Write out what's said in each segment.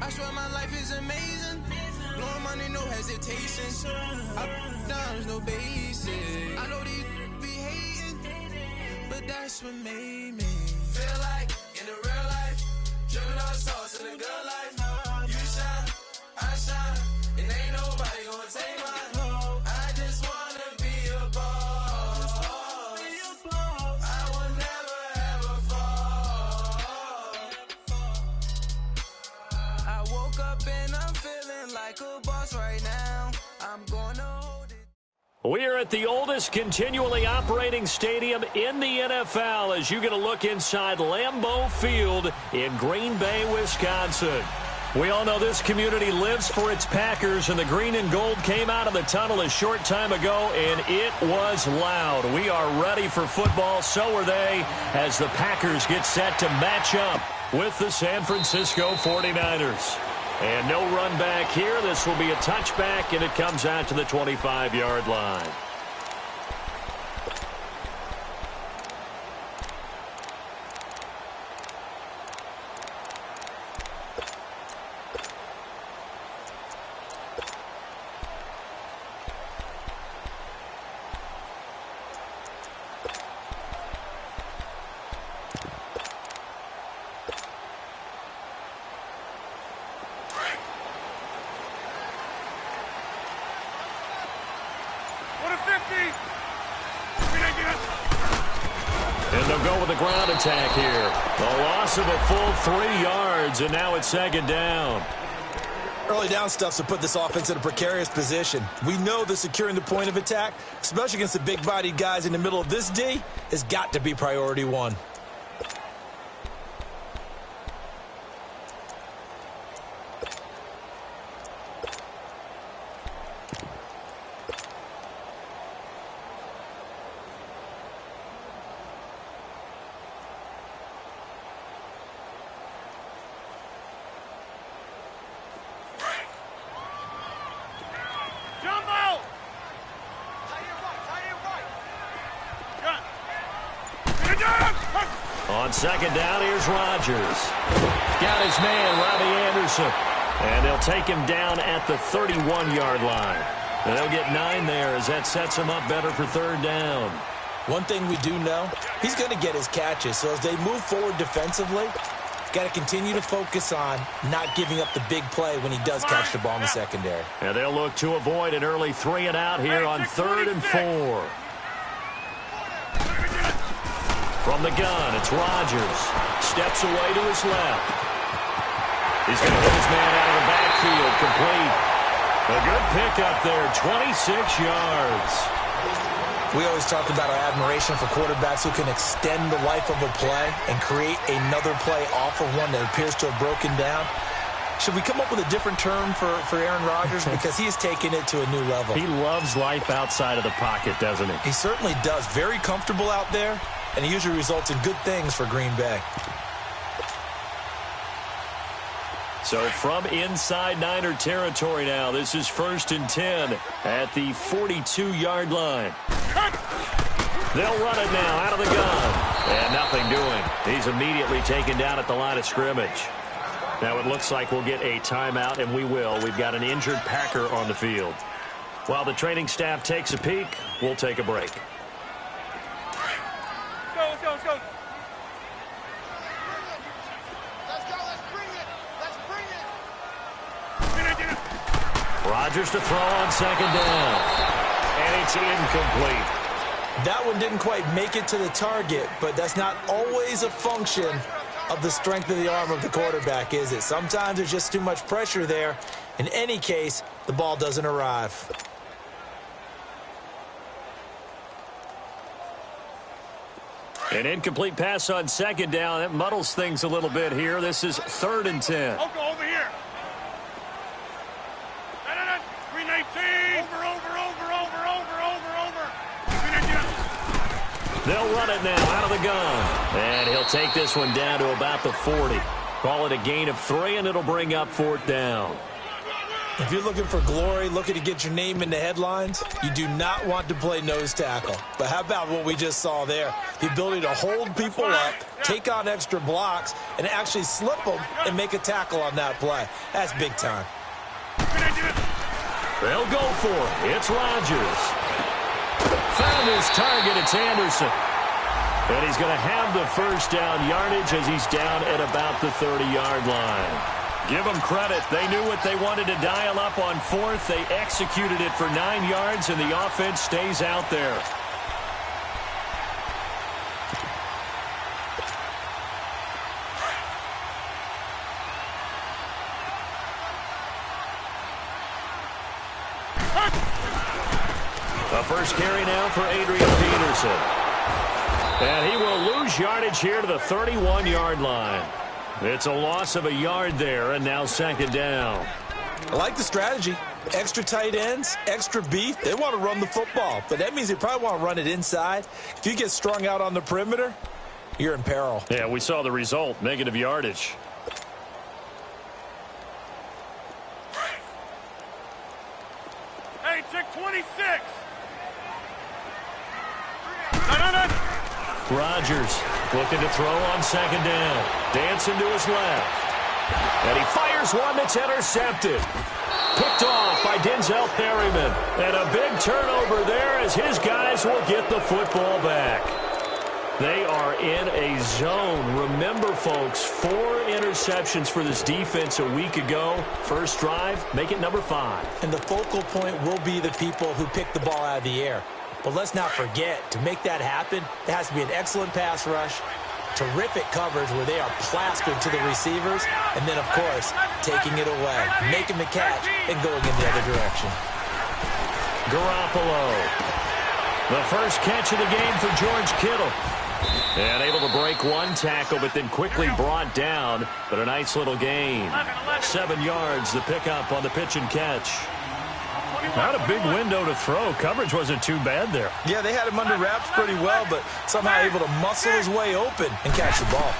I swear my life is amazing. Blowing money, no hesitation. Up, downs, no basic. I know these be hating, but that's what made me feel like in the real life. Dripping all the sauce in the good life. You shine, I shine, and ain't nobody gonna take mine. I just wanna be a boss. I will never ever fall. I woke up and I'm feeling like a boss right now. I'm gonna hold it. We are at the oldest continually operating stadium in the NFL as you get a look inside Lambeau Field in Green Bay, Wisconsin. We all know this community lives for its Packers, and the green and gold came out of the tunnel a short time ago, and it was loud. We are ready for football, so are they, as the Packers get set to match up with the San Francisco 49ers. And no run back here. This will be a touchback, and it comes out to the 25-yard line. And they'll go with the ground attack here. The loss of a full 3 yards, and now it's second down. Early down stuff to put this offense in a precarious position. We know that securing the point of attack, especially against the big-bodied guys in the middle of this D, has got to be priority one. On second down, here's Rodgers. Got his man, Robbie Anderson. And they'll take him down at the 31-yard line. And they'll get 9 there as that sets him up better for third down. One thing we do know, he's going to get his catches. So as they move forward defensively, got to continue to focus on not giving up the big play when he does catch the ball in the secondary. And they'll look to avoid an early 3-and-out here on 3rd and 4. From the gun, it's Rodgers. Steps away to his left. He's going to get his man out of the backfield, complete. A good pickup there, 26 yards. We always talk about our admiration for quarterbacks who can extend the life of a play and create another play off of one that appears to have broken down. Should we come up with a different term for Aaron Rodgers? Because he has taken it to a new level. He loves life outside of the pocket, doesn't he? He certainly does. Very comfortable out there, and he usually results in good things for Green Bay. So from inside Niner territory now, this is 1st and 10 at the 42-yard line. They'll run it now out of the gun. And nothing doing. He's immediately taken down at the line of scrimmage. Now it looks like we'll get a timeout, and we will. We've got an injured Packer on the field. While the training staff takes a peek, we'll take a break. Let's go. Rodgers to throw on second down. And it's incomplete. That one didn't quite make it to the target, but that's not always a function of the strength of the arm of the quarterback, is it? Sometimes there's just too much pressure there. In any case, the ball doesn't arrive. An incomplete pass on second down. That muddles things a little bit here. This is 3rd and 10. I'll go over here. 319. Over. They'll run it now out of the gun. And he'll take this one down to about the 40. Call it a gain of 3, and it'll bring up 4th down. If you're looking for glory, looking to get your name in the headlines, you do not want to play nose tackle. But how about what we just saw there? The ability to hold people up, take on extra blocks, and actually slip them and make a tackle on that play. That's big time. They'll go for it. It's Rodgers. Found his target. It's Anderson. And he's going to have the first down yardage as he's down at about the 30-yard line. Give them credit. They knew what they wanted to dial up on fourth. They executed it for 9 yards, and the offense stays out there. The first carry now for Adrian Peterson. And he will lose yardage here to the 31-yard line. It's a loss of a yard there, and now second down. I like the strategy. Extra tight ends, extra beef. They want to run the football, but that means they probably want to run it inside. If you get strung out on the perimeter, you're in peril. Yeah, we saw the result, negative yardage. Hey, check 26. No. Rodgers looking to throw on second down. Dancing to his left. And he fires one that's intercepted. Picked off by Denzel Perryman. And a big turnover there as his guys will get the football back. They are in a zone. Remember, folks, 4 interceptions for this defense a week ago. First drive, make it number 5. And the focal point will be the people who pick the ball out of the air. But let's not forget, to make that happen, there has to be an excellent pass rush, terrific coverage where they are plastered to the receivers, and then, of course, taking it away, making the catch, and going in the other direction. Garoppolo. The first catch of the game for George Kittle. And able to break one tackle, but then quickly brought down. But a nice little gain. 7 yards, the pickup on the pitch and catch. Not a big window to throw. Coverage wasn't too bad there. Yeah, they had him under wraps pretty well, but somehow able to muscle his way open and catch the ball.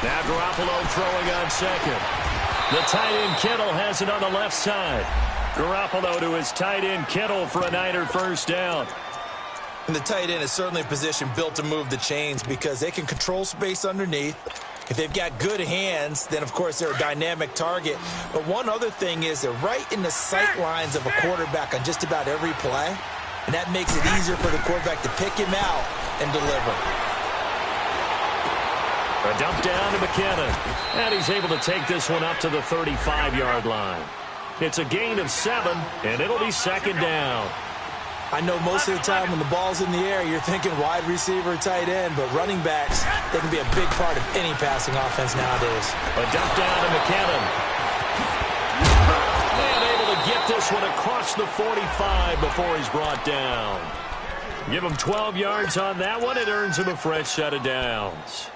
Now Garoppolo throwing on second. The tight end Kittle has it on the left side. Garoppolo to his tight end Kittle for a Niner first down. And the tight end is certainly a position built to move the chains because they can control space underneath. If they've got good hands, then, of course, they're a dynamic target. But one other thing is they're right in the sight lines of a quarterback on just about every play. And that makes it easier for the quarterback to pick him out and deliver. A dump down to McKinnon. And he's able to take this one up to the 35-yard line. It's a gain of 7, and it'll be second down. I know most of the time when the ball's in the air, you're thinking wide receiver, tight end, but running backs, they can be a big part of any passing offense nowadays. A dump down to McKinnon. And able to get this one across the 45 before he's brought down. Give him 12 yards on that one. It earns him a fresh set of downs.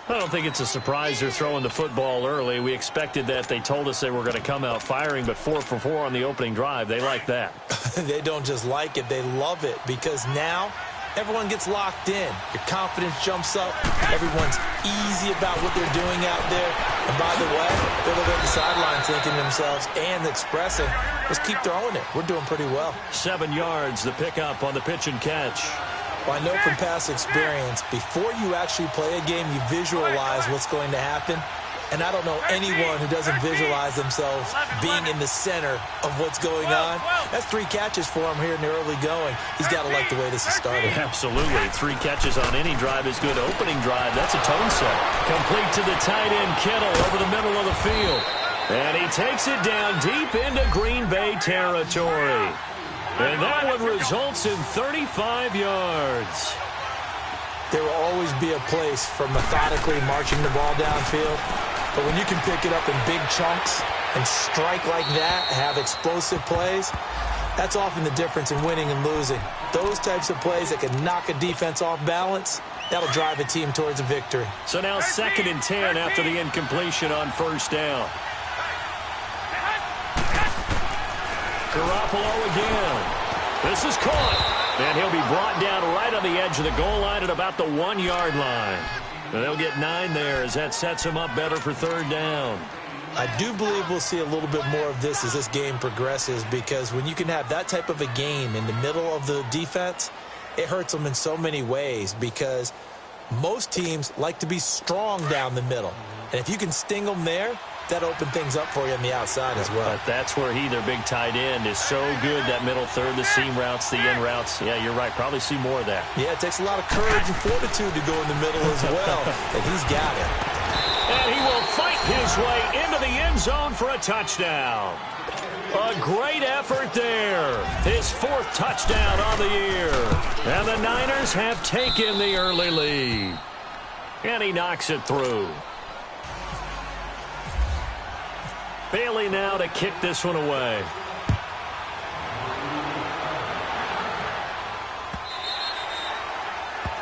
I don't think it's a surprise they're throwing the football early. We expected that. They told us they were going to come out firing, but 4 for 4 on the opening drive. They like that. They don't just like it. They love it because now everyone gets locked in. Your confidence jumps up. Everyone's easy about what they're doing out there. And by the way, they're looking at the sideline thinking to themselves and expressing, let's keep throwing it. We're doing pretty well. 7 yards, the pickup on the pitch and catch. Well, I know from past experience, before you actually play a game, you visualize what's going to happen. And I don't know anyone who doesn't visualize themselves being in the center of what's going on. That's 3 catches for him here in the early going. He's got to like the way this is started. Absolutely. 3 catches on any drive is good. Opening drive, that's a tone set. Complete to the tight end Kittle over the middle of the field. And he takes it down deep into Green Bay territory. And that one results in 35 yards. There will always be a place for methodically marching the ball downfield. But when you can pick it up in big chunks and strike like that, have explosive plays, that's often the difference in winning and losing. Those types of plays that can knock a defense off balance, that'll drive a team towards a victory. So now 2nd and 10 after the incompletion on first down. Garoppolo again. This is caught. And he'll be brought down right on the edge of the goal line at about the 1-yard line. And they'll get 9 there as that sets him up better for 3rd down. I do believe we'll see a little bit more of this as this game progresses, because when you can have that type of a gain in the middle of the defense, it hurts them in so many ways, because most teams like to be strong down the middle. And if you can sting them there, that opens things up for you on the outside as well. But that's where their big tight end, is so good, that middle third, the seam routes, the in routes. Yeah, you're right. Probably see more of that. Yeah, it takes a lot of courage and fortitude to go in the middle as well, and he's got it. And he will fight his way into the end zone for a touchdown. A great effort there. His 4th touchdown on the year. And the Niners have taken the early lead. And he knocks it through. Bailey now to kick this one away.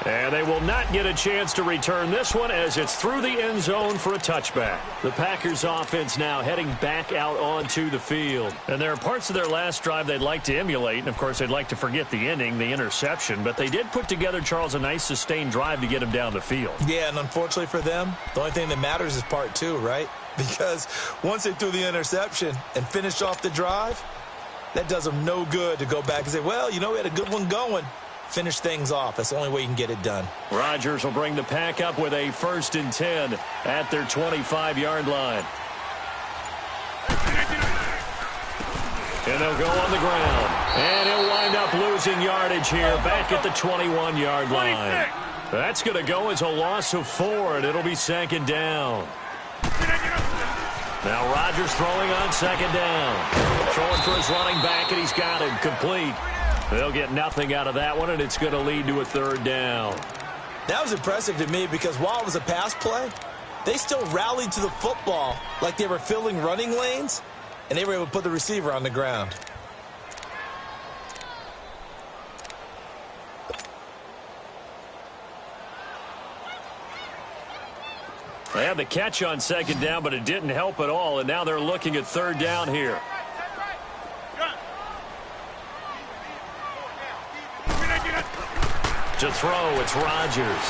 And they will not get a chance to return this one, as it's through the end zone for a touchback. The Packers offense now heading back out onto the field. And there are parts of their last drive they'd like to emulate. And, of course, they'd like to forget the ending, the interception. But they did put together, Charles, a nice sustained drive to get him down the field. Yeah, and unfortunately for them, the only thing that matters is part 2, right? Because once they threw the interception and finished off the drive, that does them no good to go back and say, well, you know, we had a good one going. Finish things off. That's the only way you can get it done. Rodgers will bring the Pack up with a 1st and 10 at their 25-yard line. And they'll go on the ground. And he'll wind up losing yardage here back at the 21-yard line. That's going to go as a loss of 4, and it'll be 2nd down. Now Rodgers throwing on 2nd down. Throwing for his running back, and he's got him complete. They'll get nothing out of that one, and it's going to lead to a 3rd down. That was impressive to me, because while it was a pass play, they still rallied to the football like they were filling running lanes, and they were able to put the receiver on the ground. They had the catch on 2nd down, but it didn't help at all, and now they're looking at 3rd down here. To throw, it's Rodgers.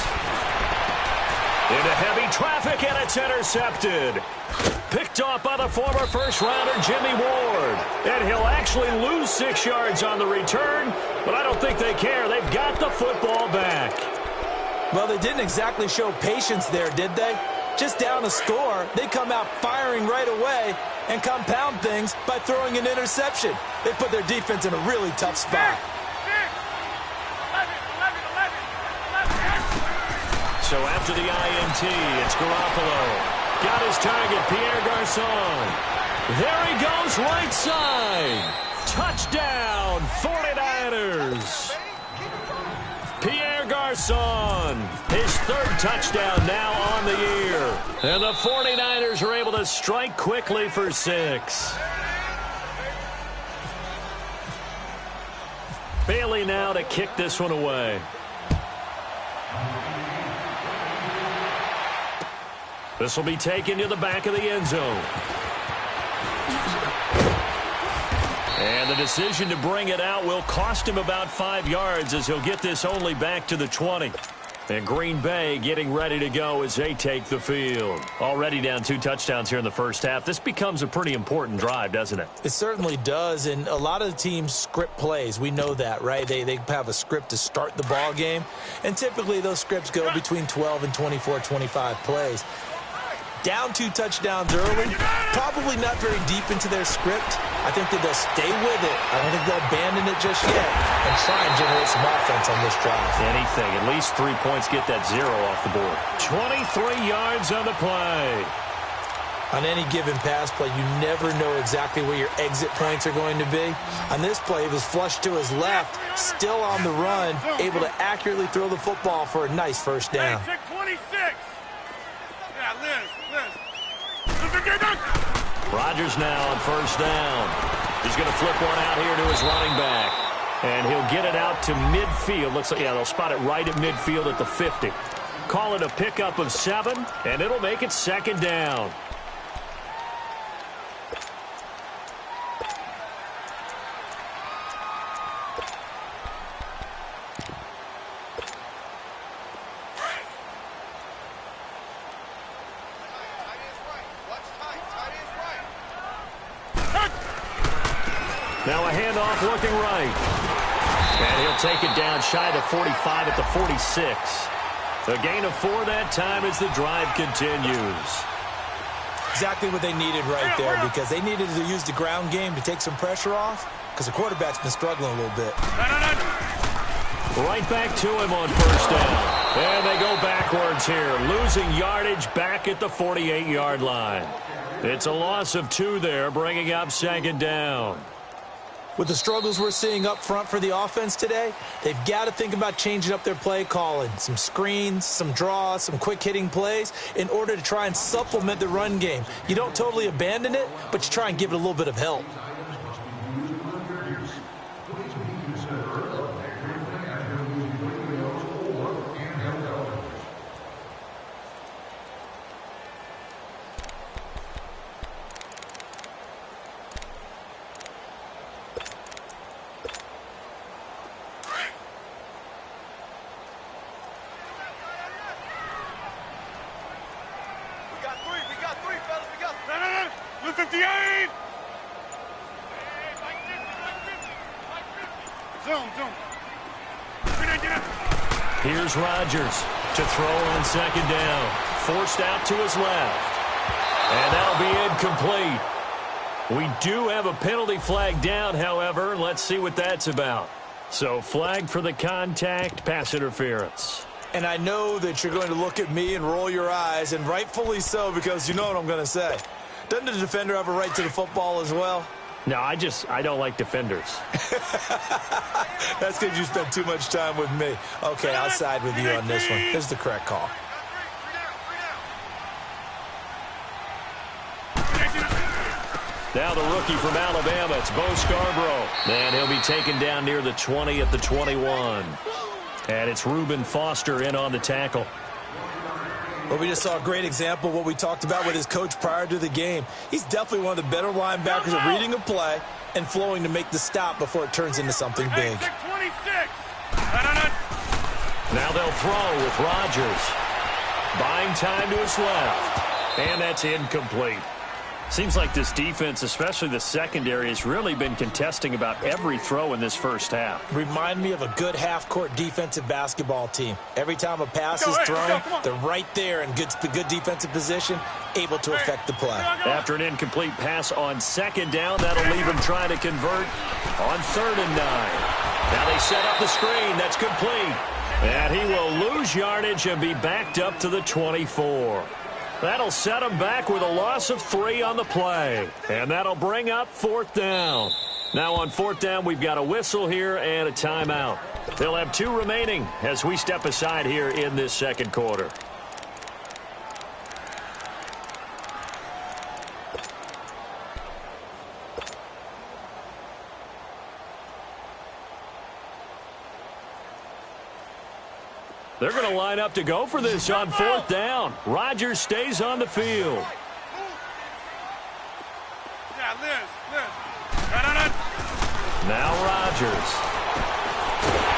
Into heavy traffic, and it's intercepted. Picked off by the former first-rounder Jimmy Ward. And he'll actually lose 6 yards on the return, but I don't think they care. They've got the football back. Well, they didn't exactly show patience there, did they? Just down a score, they come out firing right away and compound things by throwing an interception. They put their defense in a really tough spot. So after the INT, it's Garoppolo. Got his target, Pierre Garçon. There he goes, right side. Touchdown, 49ers. Pierre Garçon, his 3rd touchdown now on the year. And the 49ers are able to strike quickly for 6. Bailey now to kick this one away. This will be taken to the back of the end zone. And the decision to bring it out will cost him about 5 yards, as he'll get this only back to the 20. And Green Bay getting ready to go as they take the field. Already down 2 touchdowns here in the first half. This becomes a pretty important drive, doesn't it? It certainly does, and a lot of the teams script plays. We know that, right? They have a script to start the ball game, and typically those scripts go between 12 and 24, 25 plays. Down 2 touchdowns early, probably not very deep into their script. I think that they'll stay with it. I don't think they'll abandon it just yet and try and generate some offense on this drive. Anything. At least 3 points, get that 0 off the board. 23 yards on the play. On any given pass play, you never know exactly where your exit points are going to be. On this play, it was flushed to his left, still on the run, able to accurately throw the football for a nice 1st down. 26. Yeah, Liz. Rodgers now on 1st down. He's going to flip one out here to his running back. And he'll get it out to midfield. Looks like, yeah, they'll spot it right at midfield at the 50. Call it a pickup of 7, and it'll make it 2nd down. Now a handoff looking right. And he'll take it down shy of 45 at the 46. A gain of 4 that time as the drive continues. Exactly what they needed right there, because they needed to use the ground game to take some pressure off, because the quarterback's been struggling a little bit. Right back to him on first down. And they go backwards here, losing yardage back at the 48-yard line. It's a loss of 2 there, bringing up second down. With the struggles we're seeing up front for the offense today, they've got to think about changing up their play calling. Some screens, some draws, some quick-hitting plays in order to try and supplement the run game. You don't totally abandon it, but you try and give it a little bit of help. Here's Rodgers to throw on second down. Forced out to his left. And that'll be incomplete. We do have a penalty flag down, however. Let's see what that's about. So flag for the contact, pass interference. And I know that you're going to look at me and roll your eyes, and rightfully so, because you know what I'm going to say. Doesn't the defender have a right to the football as well? No, I don't like defenders. That's because you spent too much time with me. Okay, I'll side with you on this one. This is the correct call. Now the rookie from Alabama, it's Bo Scarborough. And he'll be taken down near the 20 at the 21. And it's Reuben Foster in on the tackle. Well, we just saw a great example of what we talked about with his coach prior to the game. He's definitely one of the better linebackers at reading a play and flowing to make the stop before it turns into something big. Now they'll throw with Rodgers. Buying time to his left. And that's incomplete. Seems like this defense, especially the secondary, has really been contesting about every throw in this first half. Remind me of a good half-court defensive basketball team. Every time a pass is thrown, they're right there in good defensive position, able to affect the play. After an incomplete pass on second down, that'll leave him trying to convert on 3rd and 9. Now they set up the screen. That's complete. And he will lose yardage and be backed up to the 24. That'll set him back with a loss of 3 on the play. And that'll bring up 4th down. Now on 4th down, we've got a whistle here and a timeout. They'll have 2 remaining as we step aside here in this second quarter. They're going to line up to go for this on 4th down. Rodgers stays on the field. Now Rodgers.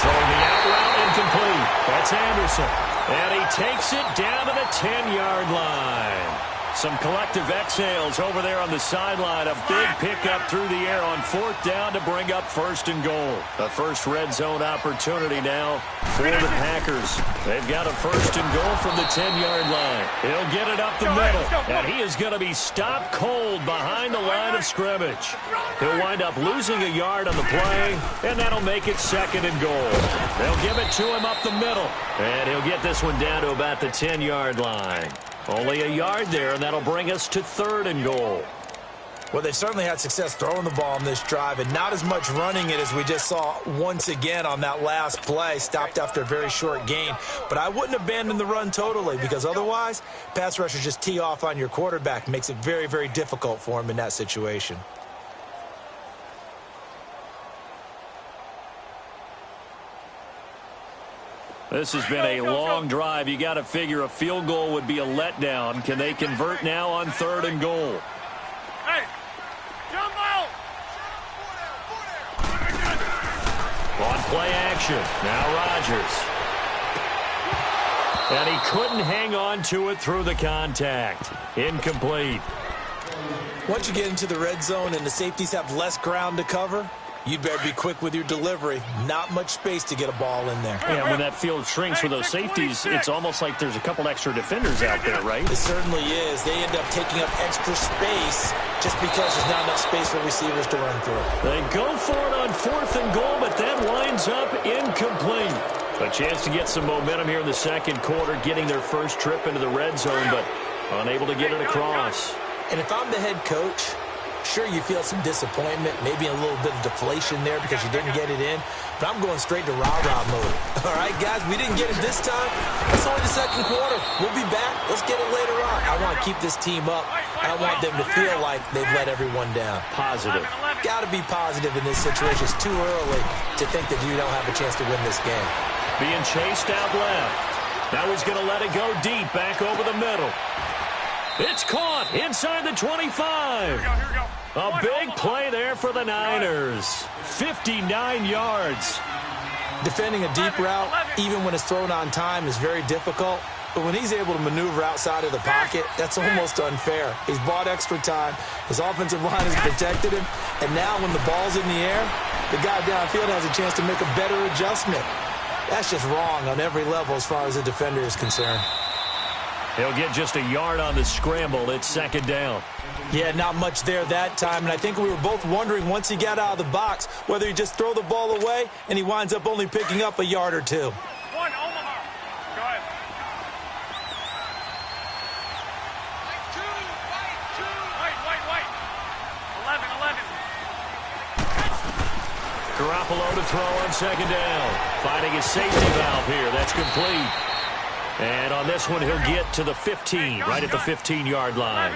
Throwing the out route incomplete. That's Anderson. And he takes it down to the 10-yard line. Some collective exhales over there on the sideline. A big pickup through the air on 4th down to bring up 1st and goal. A first red zone opportunity now for the Packers. They've got a 1st and goal from the 10-yard line. He'll get it up the middle. And he is going to be stopped cold behind the line of scrimmage. He'll wind up losing a yard on the play, and that'll make it 2nd and goal. They'll give it to him up the middle. And he'll get this one down to about the 10-yard line. Only a yard there, and that'll bring us to 3rd and goal. Well, they've certainly had success throwing the ball on this drive, and not as much running it as we just saw once again on that last play, stopped after a very short gain. But I wouldn't abandon the run totally, because otherwise, pass rushers just tee off on your quarterback. Makes it very, very difficult for him in that situation. This has been a long drive. You got to figure a field goal would be a letdown. Can they convert now on 3rd and goal? Hey, jumbo! On play action. Now Rodgers. And he couldn't hang on to it through the contact. Incomplete. Once you get into the red zone and the safeties have less ground to cover, you'd better be quick with your delivery. Not much space to get a ball in there. Yeah, when that field shrinks with those safeties, it's almost like there's a couple extra defenders out there, right? It certainly is. They end up taking up extra space just because there's not enough space for receivers to run through. They go for it on 4th and goal, but that winds up incomplete. A chance to get some momentum here in the second quarter, getting their first trip into the red zone, but unable to get it across. And if I'm the head coach, sure, you feel some disappointment, maybe a little bit of deflation there because you didn't get it in, but I'm going straight to rah-rah mode. All right, guys, we didn't get it this time. It's only the second quarter. We'll be back. Let's get it later on. I want to keep this team up. I want them to feel like they've let everyone down. Positive. Got to be positive in this situation. It's too early to think that you don't have a chance to win this game. Being chased out left. Now he's going to let it go deep, back over the middle. It's caught inside the 25. Here we go. A big play there for the Niners. 59 yards. Defending a deep route, even when it's thrown on time, is very difficult. But when he's able to maneuver outside of the pocket, that's almost unfair. He's bought extra time. His offensive line has protected him. And now when the ball's in the air, the guy downfield has a chance to make a better adjustment. That's just wrong on every level as far as the defender is concerned. He'll get just a yard on the scramble. It's second down. Yeah, not much there that time. And I think we were both wondering once he got out of the box whether he just throw the ball away and he winds up only picking up a yard or two. One, Omaha. Go ahead. White. 11. Garoppolo to throw on second down. Finding his safety valve here. That's complete. And on this one, he'll get to the 15, right at the 15-yard line.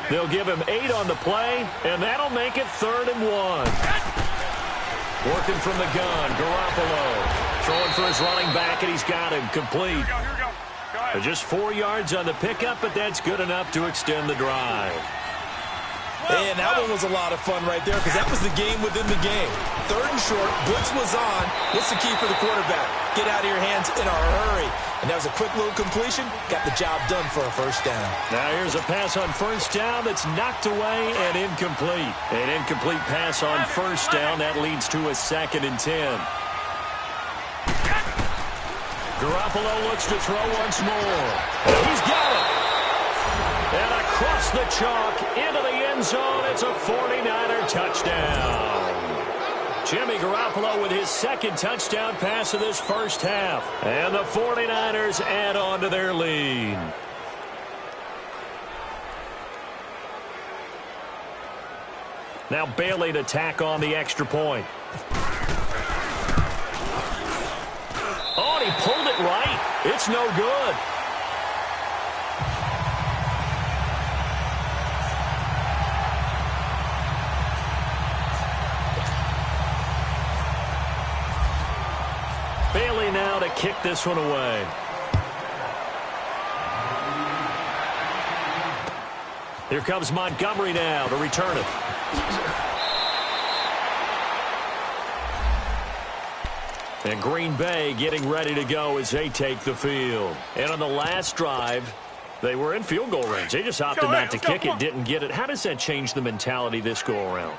They'll give him 8 on the play, and that'll make it 3rd and 1. Working from the gun, Garoppolo. Throwing for his running back, and he's got him complete. Here we go. Go ahead. Just 4 yards on the pickup, but that's good enough to extend the drive. And that one was a lot of fun right there because that was the game within the game. 3rd and short, blitz was on. What's the key for the quarterback? Get out of your hands in a hurry. And that was a quick little completion. Got the job done for a first down. Now here's a pass on first down that's knocked away and incomplete. An incomplete pass on first down. That leads to a 2nd and 10. Garoppolo looks to throw once more. He's got it. And across the chalk into the end zone. It's a 49er touchdown. Jimmy Garoppolo with his 2nd touchdown pass of this first half. And the 49ers add on to their lead. Now Bailey to tack on the extra point. Oh, and he pulled it right. It's no good. Bailey now to kick this one away. Here comes Montgomery now to return it. And Green Bay getting ready to go as they take the field. And on the last drive, they were in field goal range. They just opted not to kick it, didn't get it. How does that change the mentality this go-around?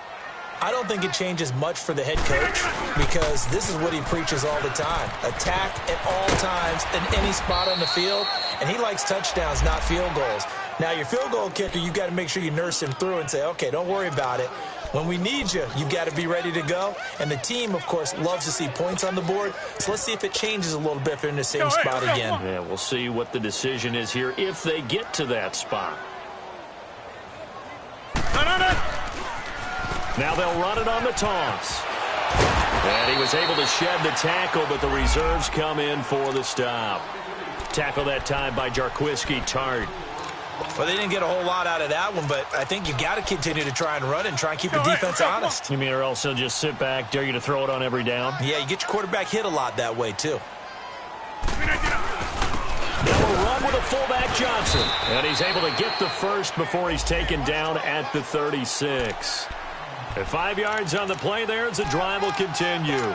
I don't think it changes much for the head coach because this is what he preaches all the time. Attack at all times in any spot on the field, and he likes touchdowns, not field goals. Now, your field goal kicker, you've got to make sure you nurse him through and say, okay, don't worry about it. When we need you, you've got to be ready to go. And the team, of course, loves to see points on the board. So let's see if it changes a little bit if they're in the same spot again. Yeah, we'll see what the decision is here if they get to that spot. Now they'll run it on the toss. And he was able to shed the tackle, but the reserves come in for the stop. Tackle that time by Jarquiski Tart. Well, they didn't get a whole lot out of that one, but I think you've got to continue to try and run and try and keep the defense honest. You mean or else they'll just sit back, dare you to throw it on every down? Yeah, you get your quarterback hit a lot that way, too. Now we'll run with a fullback Johnson. And he's able to get the first before he's taken down at the 36. And 5 yards on the play there as the drive will continue.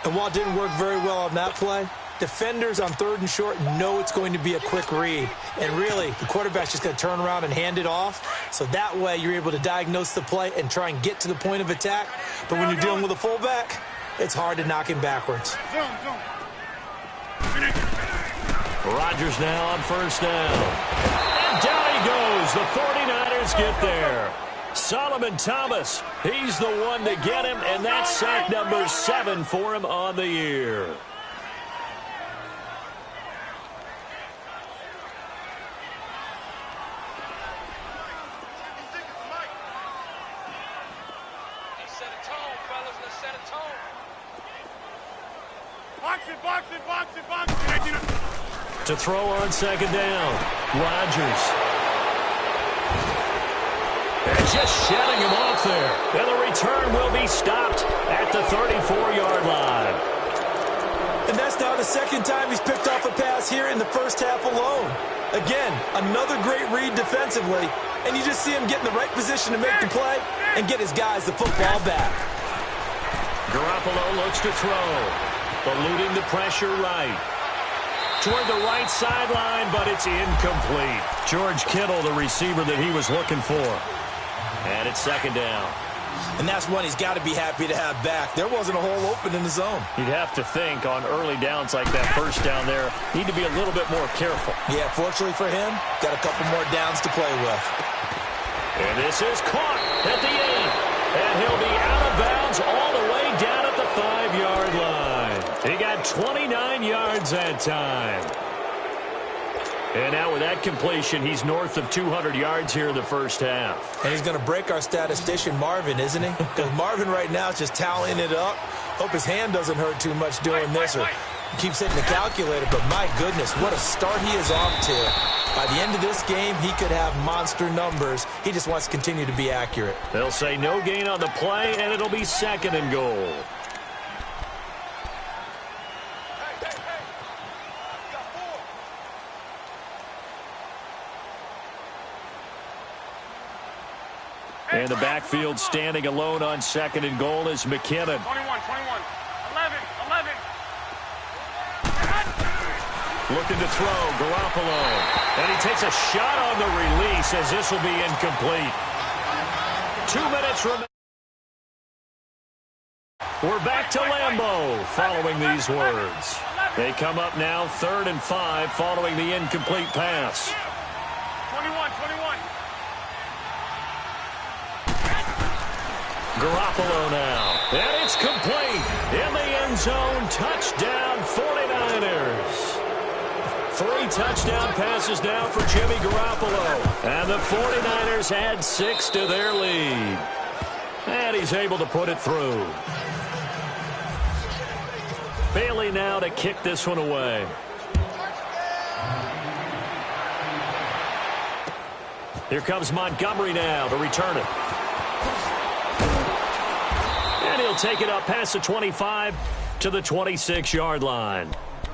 And while it didn't work very well on that play, defenders on 3rd and short know it's going to be a quick read. And really, the quarterback's just going to turn around and hand it off. So that way you're able to diagnose the play and try and get to the point of attack. But when you're dealing with a fullback, it's hard to knock him backwards. Rodgers now on first down. And down he goes. The 49ers get there. Solomon Thomas, he's the one to get him, and that's sack number 7 for him on the year. To throw on second down, Rodgers. And just shedding him off there. And the return will be stopped at the 34-yard line. And that's now the second time he's picked off a pass here in the first half alone. Again, another great read defensively, and you just see him get in the right position to make the play and get his guys the football back. Garoppolo looks to throw, eluding the pressure right. Toward the right sideline, but it's incomplete. George Kittle, the receiver that he was looking for. And it's second down. And that's one he's got to be happy to have back. There wasn't a hole open in the zone. You'd have to think on early downs like that first down there, need to be a little bit more careful. Yeah, fortunately for him, got a couple more downs to play with. And this is caught at the 8. And he'll be out of bounds all the way down at the 5-yard line. He got 29 yards that time. And now with that completion, he's north of 200 yards here in the first half. And he's going to break our statistician Marvin, isn't he? Because Marvin right now is just tallying it up. Hope his hand doesn't hurt too much doing this, or keeps hitting the calculator. But my goodness, what a start he is off to. By the end of this game, he could have monster numbers. He just wants to continue to be accurate. They'll say no gain on the play, and it'll be second and goal. And the backfield standing alone on second and goal is McKinnon. 21, 21, 11, 11. Looking to throw, Garoppolo. And he takes a shot on the release as this will be incomplete. 2 minutes remaining. We're back to Lambeau following these words. They come up now 3rd and 5 following the incomplete pass. 21, 21. Garoppolo now. And it's complete. In the end zone. Touchdown 49ers. 3 touchdown passes now for Jimmy Garoppolo. And the 49ers add 6 to their lead. And he's able to put it through. Bailey now to kick this one away. Here comes Montgomery now to return it. And he'll take it up past the 25 to the 26-yard line.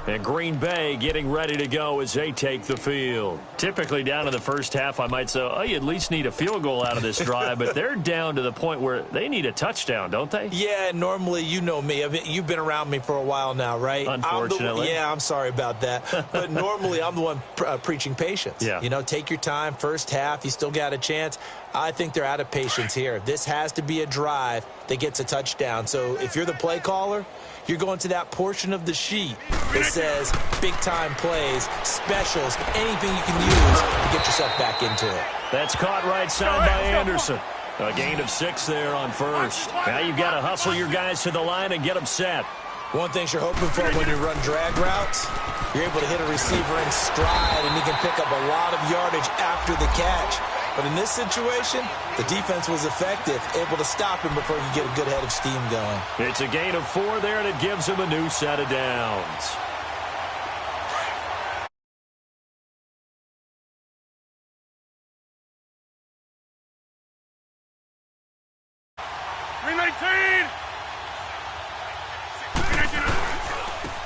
And Green Bay getting ready to go as they take the field. Typically down in the first half, I might say, oh, you at least need a field goal out of this drive. But they're down to the point where they need a touchdown, don't they? Yeah, normally, you know me. I mean, you've been around me for a while now, right? Unfortunately. I'm sorry about that. But normally, I'm the one preaching patience. Yeah. You know, take your time. First half, you still got a chance. I think they're out of patience here. This has to be a drive that gets a touchdown. So if you're the play caller, you're going to that portion of the sheet that says big-time plays, specials, anything you can use to get yourself back into it. That's caught right side by Anderson. A gain of 6 there on first. Now you've got to hustle your guys to the line and get them set. One thing you're hoping for when you run drag routes, you're able to hit a receiver in stride, and he can pick up a lot of yardage after the catch. But in this situation, the defense was effective, able to stop him before he could get a good head of steam going. It's a gain of 4 there, and it gives him a new set of downs.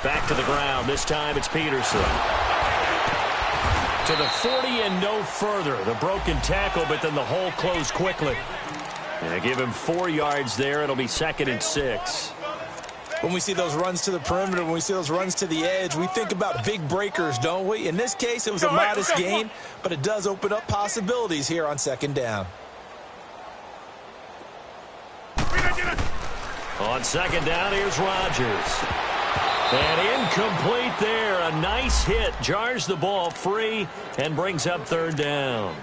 Back to the ground. This time it's Peterson. To the 40 and no further. The broken tackle, but then the hole closed quickly. And they give him 4 yards there. It'll be 2nd and 6. When we see those runs to the perimeter, when we see those runs to the edge, we think about big breakers, don't we? In this case, it was a modest gain, but it does open up possibilities here on second down. On second down, here's Rodgers. And incomplete there. A nice hit. Jars the ball free and brings up third down.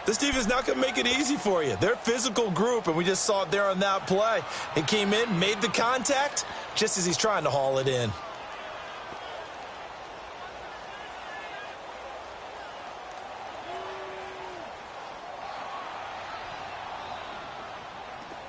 This defense not going to make it easy for you. They're a physical group, and we just saw it there on that play. He came in, made the contact, just as he's trying to haul it in.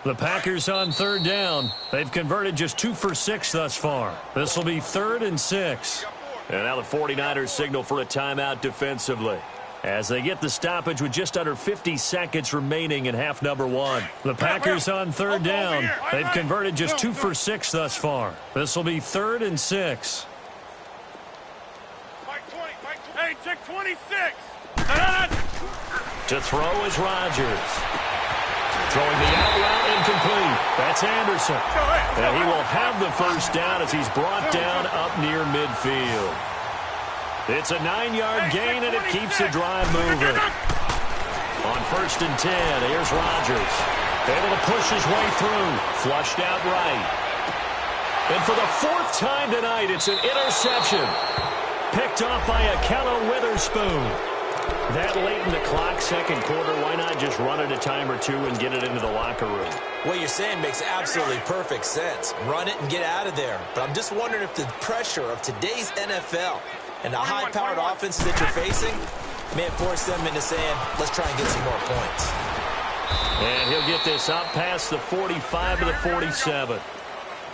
The Packers on third down. They've converted just 2 for 6 thus far. This will be 3rd and 6. And now the 49ers signal for a timeout defensively, as they get the stoppage with just under 50 seconds remaining in half number 1. The Packers on third down. They've converted just 2 for 6 thus far. This will be 3rd and 6. Hey, check 26. To throw is Rodgers. Throwing the out route incomplete. That's Anderson. And he will have the first down as he's brought down up near midfield. It's a 9-yard gain, and it keeps the drive moving. On 1st and 10, here's Rodgers. Able to push his way through. Flushed out right. And for the 4th time tonight, it's an interception. Picked off by Akello Witherspoon. That late in the clock, second quarter, why not just run it a time or two and get it into the locker room? What you're saying makes absolutely perfect sense. Run it and get out of there. But I'm just wondering if the pressure of today's NFL and the high-powered offenses that you're facing may force them into saying, let's try and get some more points. And he'll get this up past the 45 to the 47.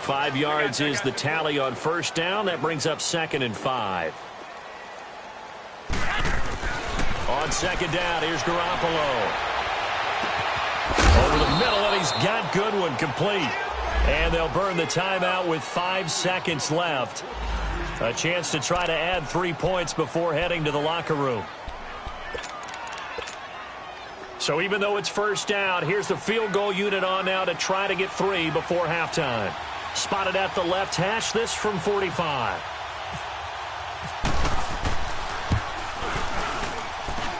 5 yards is the tally on first down. That brings up 2nd and 5. On second down, here's Garoppolo. Over the middle, and he's got Goodwin complete. And they'll burn the timeout with 5 seconds left. A chance to try to add 3 points before heading to the locker room. So even though it's first down, here's the field goal unit on now to try to get 3 before halftime. Spotted at the left hash, this from 45.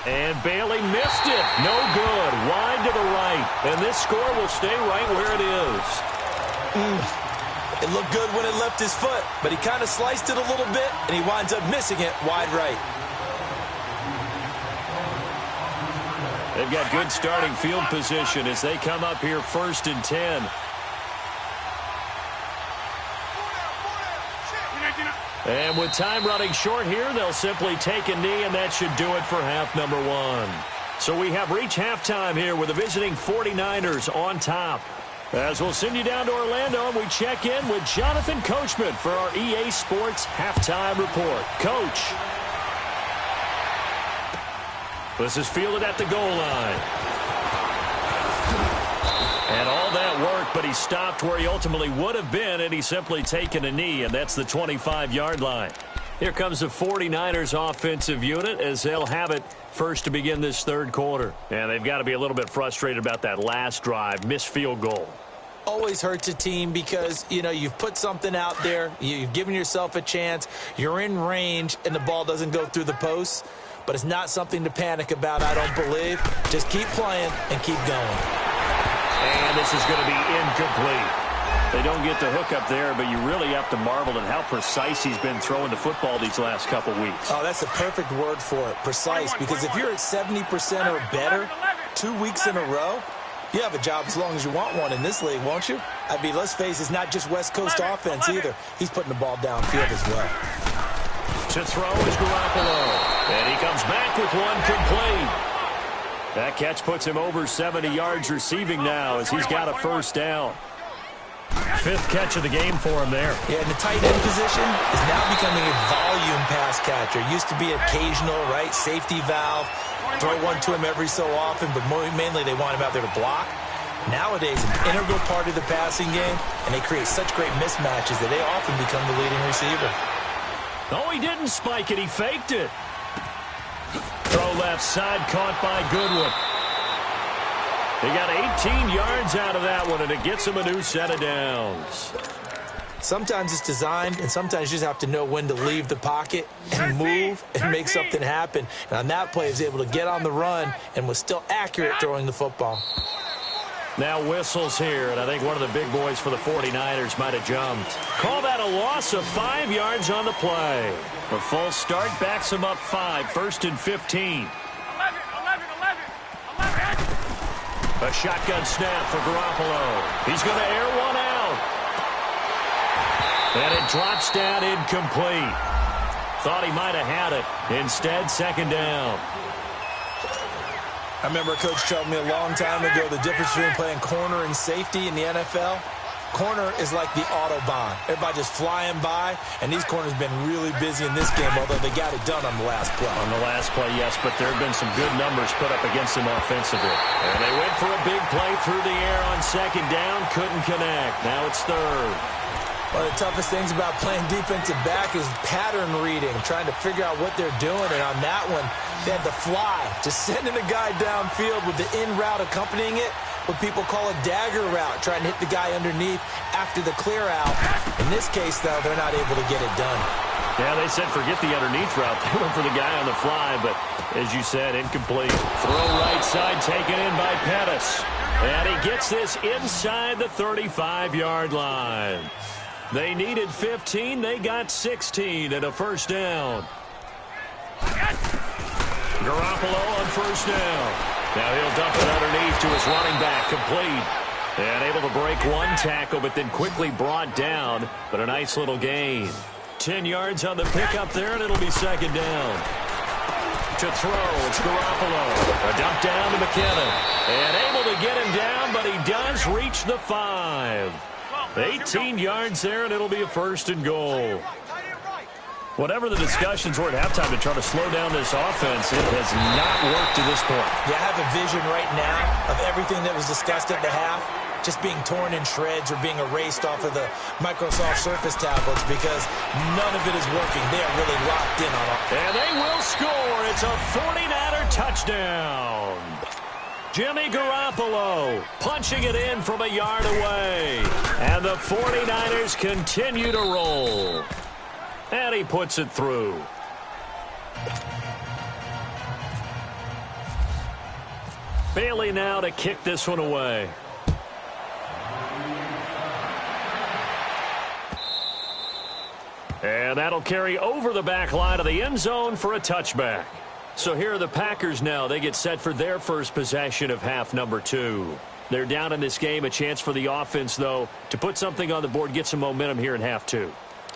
And Bailey missed it. No good. Wide to the right. And this score will stay right where it is. It looked good when it left his foot, but he kind of sliced it a little bit, and he winds up missing it wide right. They've got good starting field position as they come up here 1st and 10. And with time running short here, they'll simply take a knee, and that should do it for half number 1. So we have reached halftime here with the visiting 49ers on top. As we'll send you down to Orlando, and we check in with Jonathan Coachman for our EA Sports Halftime Report. Coach. This is fielded at the goal line. And all that work, but he stopped where he ultimately would have been, and he's simply taken a knee, and that's the 25-yard line. Here comes the 49ers offensive unit as they'll have it first to begin this third quarter. And they've got to be a little bit frustrated about that last drive, missed field goal. Always hurts a team because, you know, you've put something out there, you've given yourself a chance, you're in range, and the ball doesn't go through the posts. But it's not something to panic about, I don't believe. Just keep playing and keep going. And this is going to be incomplete. They don't get the hook up there, but you really have to marvel at how precise he's been throwing the football these last couple weeks. Oh, that's a perfect word for it, precise, because if you're at 70% or better 2 weeks in a row, you have a job as long as you want one in this league, won't you? I mean, let's face it, it's not just West Coast offense either. He's putting the ball downfield as well. To throw is Garoppolo. And he comes back with one complete. That catch puts him over 70 yards receiving now as he's got a first down. 5th catch of the game for him there. Yeah, and the tight end position is now becoming a volume pass catcher. Used to be occasional, right? Safety valve. Throw one to him every so often, but mainly they want him out there to block. Nowadays, an integral part of the passing game, and they create such great mismatches that they often become the leading receiver. Oh, he didn't spike it. He faked it. Throw left side, caught by Goodwin. He got 18 yards out of that one, and it gets him a new set of downs. Sometimes it's designed, and sometimes you just have to know when to leave the pocket and move and make something happen. And on that play, he was able to get on the run and was still accurate throwing the football. Now whistles here, and I think one of the big boys for the 49ers might have jumped. Call that a loss of 5 yards on the play. A false start backs him up 5, 1st and 15. 11. A shotgun snap for Garoppolo. He's going to air one out. And it drops down incomplete. Thought he might have had it. Instead, 2nd down. I remember Coach told me a long time ago the difference between playing corner and safety in the NFL. Corner is like the Autobahn. Everybody just flying by, and these corners have been really busy in this game, although they got it done on the last play. On the last play, yes, but there have been some good numbers put up against them offensively. And they went for a big play through the air on 2nd down, couldn't connect. Now it's 3rd. One of the toughest things about playing defensive back is pattern reading, trying to figure out what they're doing. And on that one, they had to fly, just sending a guy downfield with the in route accompanying it, what people call a dagger route, trying to hit the guy underneath after the clear out. In this case, though, they're not able to get it done. Yeah, they said forget the underneath route. They went for the guy on the fly, but as you said, incomplete. Throw right side taken in by Pettis. And he gets this inside the 35-yard line. They needed 15. They got 16 and a 1st down. Garoppolo on 1st down. Now he'll dump it underneath to his running back, complete. And able to break one tackle, but then quickly brought down. But a nice little gain. 10 yards on the pickup there, and it'll be 2nd down. To throw, it's Garoppolo. A dump down to McKinnon. And able to get him down, but he does reach the 5. 18 yards there, and it'll be a 1st and goal. Whatever the discussions were at halftime to try to slow down this offense, it has not worked to this point. Yeah, I have a vision right now of everything that was discussed at the half just being torn in shreds or being erased off of the Microsoft Surface tablets because none of it is working. They are really locked in on it. And they will score. It's a 49er touchdown. Jimmy Garoppolo punching it in from a yard away. And the 49ers continue to roll. And he puts it through. Bailey now to kick this one away. And that'll carry over the back line of the end zone for a touchback. So here are the Packers now. They get set for their first possession of half number 2. They're down in this game. A chance for the offense, though, to put something on the board, get some momentum here in half 2.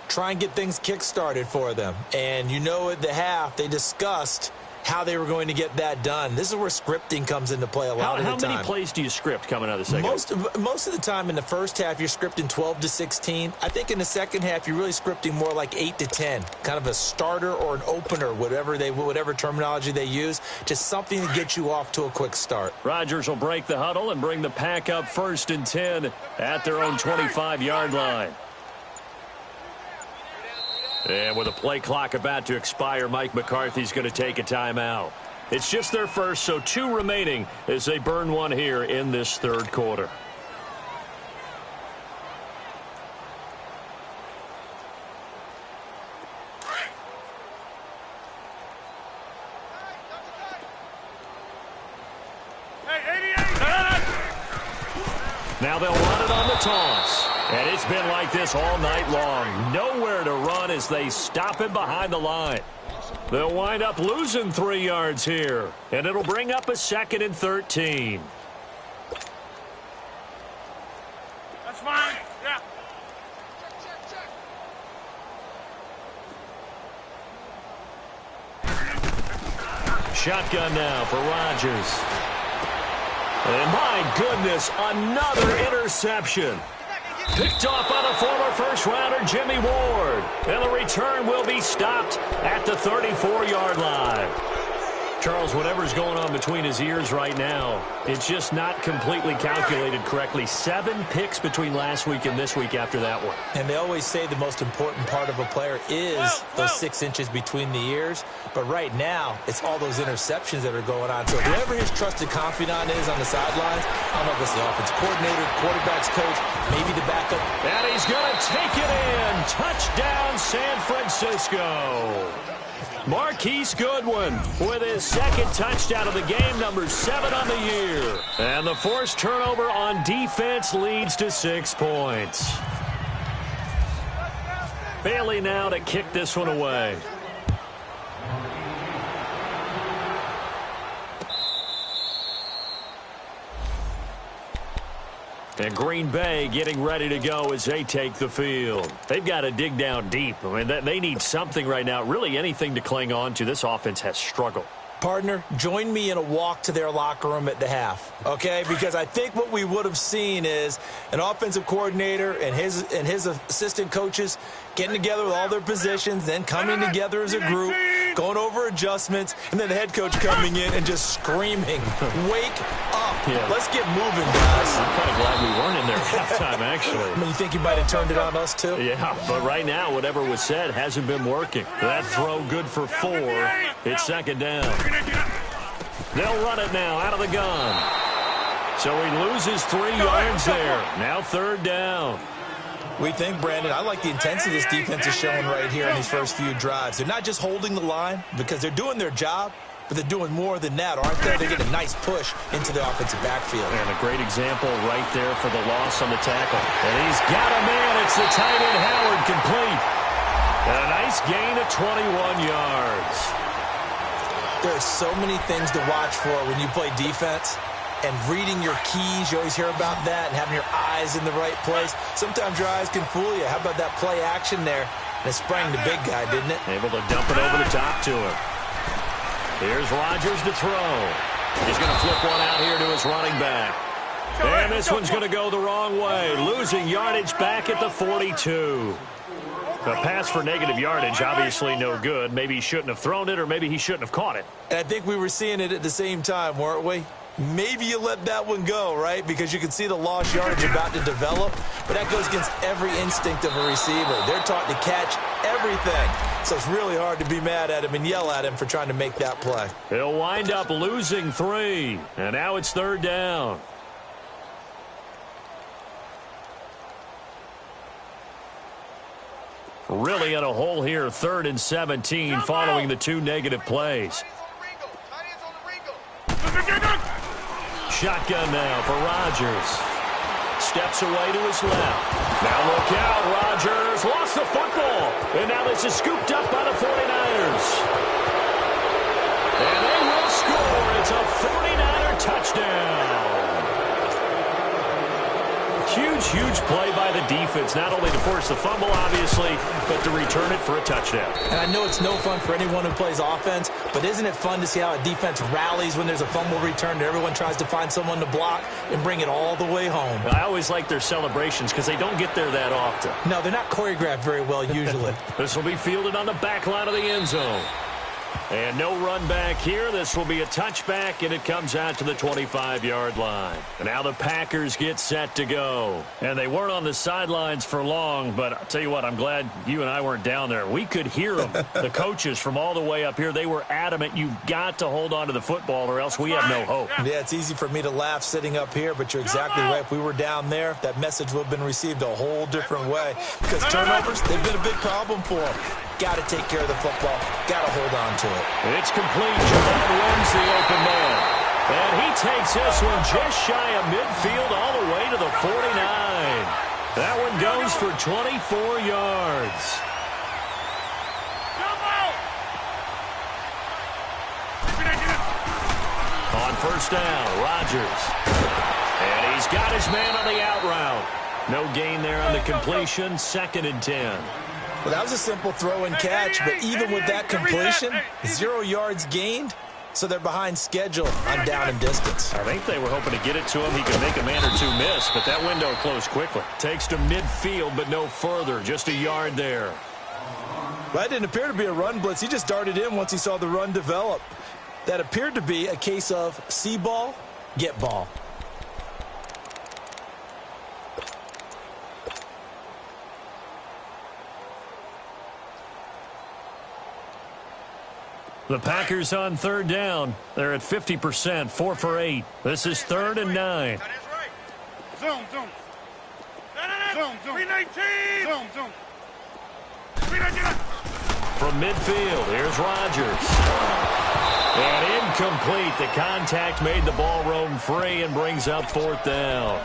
Try and get things kick-started for them. And you know at the half, they discussed how they were going to get that done. This is where scripting comes into play a lot of the time. How many plays do you script coming out of the second half? Most of the time in the first half, you're scripting 12 to 16. I think in the second half, you're really scripting more like 8 to 10. Kind of a starter or an opener, whatever terminology they use. Just something to get you off to a quick start. Rodgers will break the huddle and bring the Pack up 1st and 10 at their own 25-yard line. And with a play clock about to expire, Mike McCarthy's going to take a timeout. It's just their first, so 2 remaining as they burn one here in this third quarter. Now they'll run it on the toss. And it's been like this all night long. Nowhere to run as they stop him behind the line. They'll wind up losing 3 yards here. And it'll bring up a 2nd and 13. That's fine. Yeah. Shotgun now for Rodgers. And my goodness, another interception. Picked off by the former first-rounder Jimmy Ward. And the return will be stopped at the 34-yard line. Charles, whatever's going on between his ears right now, it's just not completely calculated correctly. 7 picks between last week and this week after that one. And they always say the most important part of a player is those 6 inches between the ears. But right now, it's all those interceptions that are going on. So whoever his trusted confidant is on the sidelines, I don't know if it's the offensive coordinator, quarterback's coach, maybe the backup. And he's going to take it in. Touchdown, San Francisco. Marquise Goodwin with his 2nd touchdown of the game, number 7 on the year. And the forced turnover on defense leads to 6 points. Bailey now to kick this one away. And Green Bay getting ready to go as they take the field. They've got to dig down deep. I mean, they need something right now, really anything to cling on to. This offense has struggled. Partner, join me in a walk to their locker room at the half, okay? Because I think what we would have seen is an offensive coordinator and his assistant coaches getting together with all their positions, then coming together as a group, going over adjustments, and then the head coach coming in and just screaming, wake up. Yeah. Let's get moving, guys. I'm kind of glad we weren't in there at halftime, actually. I mean, you think he might have turned it on us, too? Yeah, but right now, whatever was said hasn't been working. That throw good for 4. It's 2nd down. They'll run it now out of the gun. So he loses 3 yards there. Now 3rd down. We think, Brandon, I like the intensity this defense is showing right here in these first few drives. They're not just holding the line because they're doing their job, but they're doing more than that, aren't they? They're getting a nice push into the offensive backfield. And a great example right there for the loss on the tackle. And he's got a man. It's the tight end, Howard, complete. And a nice gain of 21 yards. There's so many things to watch for when you play defense. And reading your keys, you always hear about that, and having your eyes in the right place. Sometimes your eyes can fool you. How about that play action there? And it sprang the big guy, didn't it? Able to dump it over the top to him. Here's Rodgers to throw. He's going to flip one out here to his running back. And this one's going to go the wrong way. Losing yardage back at the 42. A pass for negative yardage, obviously no good. Maybe he shouldn't have thrown it, or maybe he shouldn't have caught it. And I think we were seeing it at the same time, weren't we? Maybe you let that one go, right? Because you can see the lost yardage about to develop. But that goes against every instinct of a receiver. They're taught to catch everything. So it's really hard to be mad at him and yell at him for trying to make that play. He'll wind up losing 3. And now it's 3rd down. Really in a hole here, 3rd and 17 following the 2 negative plays. Shotgun now for Rodgers. Steps away to his left. Now look out, Rodgers lost the football. And now this is scooped up by the 49ers. And they will score. It's a 49er touchdown. Huge play by the defense, not only to force the fumble, obviously, but to return it for a touchdown. And I know it's no fun for anyone who plays offense, but isn't it fun to see how a defense rallies when there's a fumble return and everyone tries to find someone to block and bring it all the way home? I always like their celebrations because they don't get there that often. No, they're not choreographed very well usually. This will be fielded on the back line of the end zone. And no run back here. This will be a touchback, and it comes out to the 25-yard line. And now the Packers get set to go. And they weren't on the sidelines for long, but I'll tell you what, I'm glad you and I weren't down there. We could hear them, the coaches from all the way up here. They were adamant, you've got to hold on to the football or else we have no hope. Yeah, it's easy for me to laugh sitting up here, but you're exactly right. If we were down there, that message would have been received a whole different way. Because turnovers, they've been a big problem for them. Got to take care of the football. Got to hold on to it. It's complete. Javon wins the open man. And he takes this one just shy of midfield all the way to the 49. That one goes for 24 yards. On first down, Rodgers. And he's got his man on the out route. No gain there on the completion. 2nd and 10. Well, that was a simple throw and catch, but even with that completion, 0 yards gained, so they're behind schedule on down and distance. I think they were hoping to get it to him. He could make a man or two miss, but that window closed quickly. Takes to midfield, but no further. Just a yard there. Well, that didn't appear to be a run blitz. He just darted in once he saw the run develop. That appeared to be a case of see ball, get ball. The Packers on third down. They're at 50%, 4 for 8. This is 3rd and 9. Zoom. Zoom. 319. Zoom. 319. From midfield, here's Rodgers. And incomplete. The contact made the ball roam free and brings up 4th down.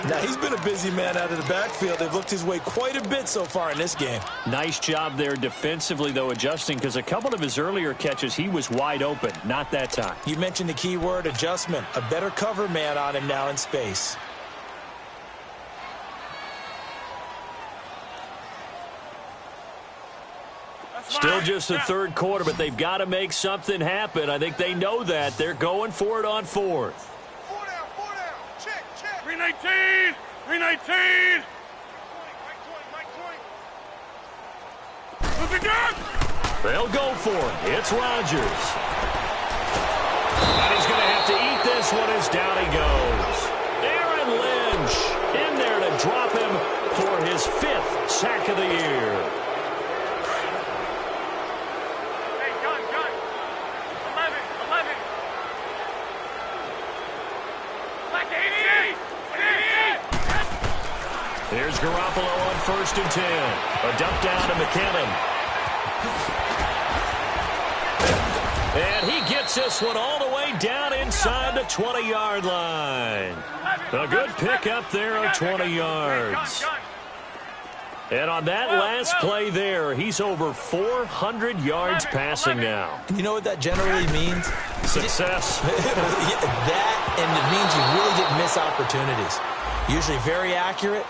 Now, he's been a busy man out of the backfield. They've looked his way quite a bit so far in this game. Nice job there defensively, though, adjusting, because a couple of his earlier catches, he was wide open. Not that time. You mentioned the key word, adjustment. A better cover man on him now in space. Still just the third quarter, but they've got to make something happen. I think they know that. They're going for it on 4th. 4 down. Check. 319. 319. Looking good. They'll go for it. It's Rodgers. And he's going to have to eat this one as down he goes. Aaron Lynch in there to drop him for his 5th sack of the year. Here's Garoppolo on 1st and 10. A dump down to McKinnon. And he gets this one all the way down inside the 20-yard line. A good pick up there of 20 yards. And on that last play there, he's over 400 yards passing now. You know what that generally means? Success. That, and it means you really didn't miss opportunities. Usually very accurate.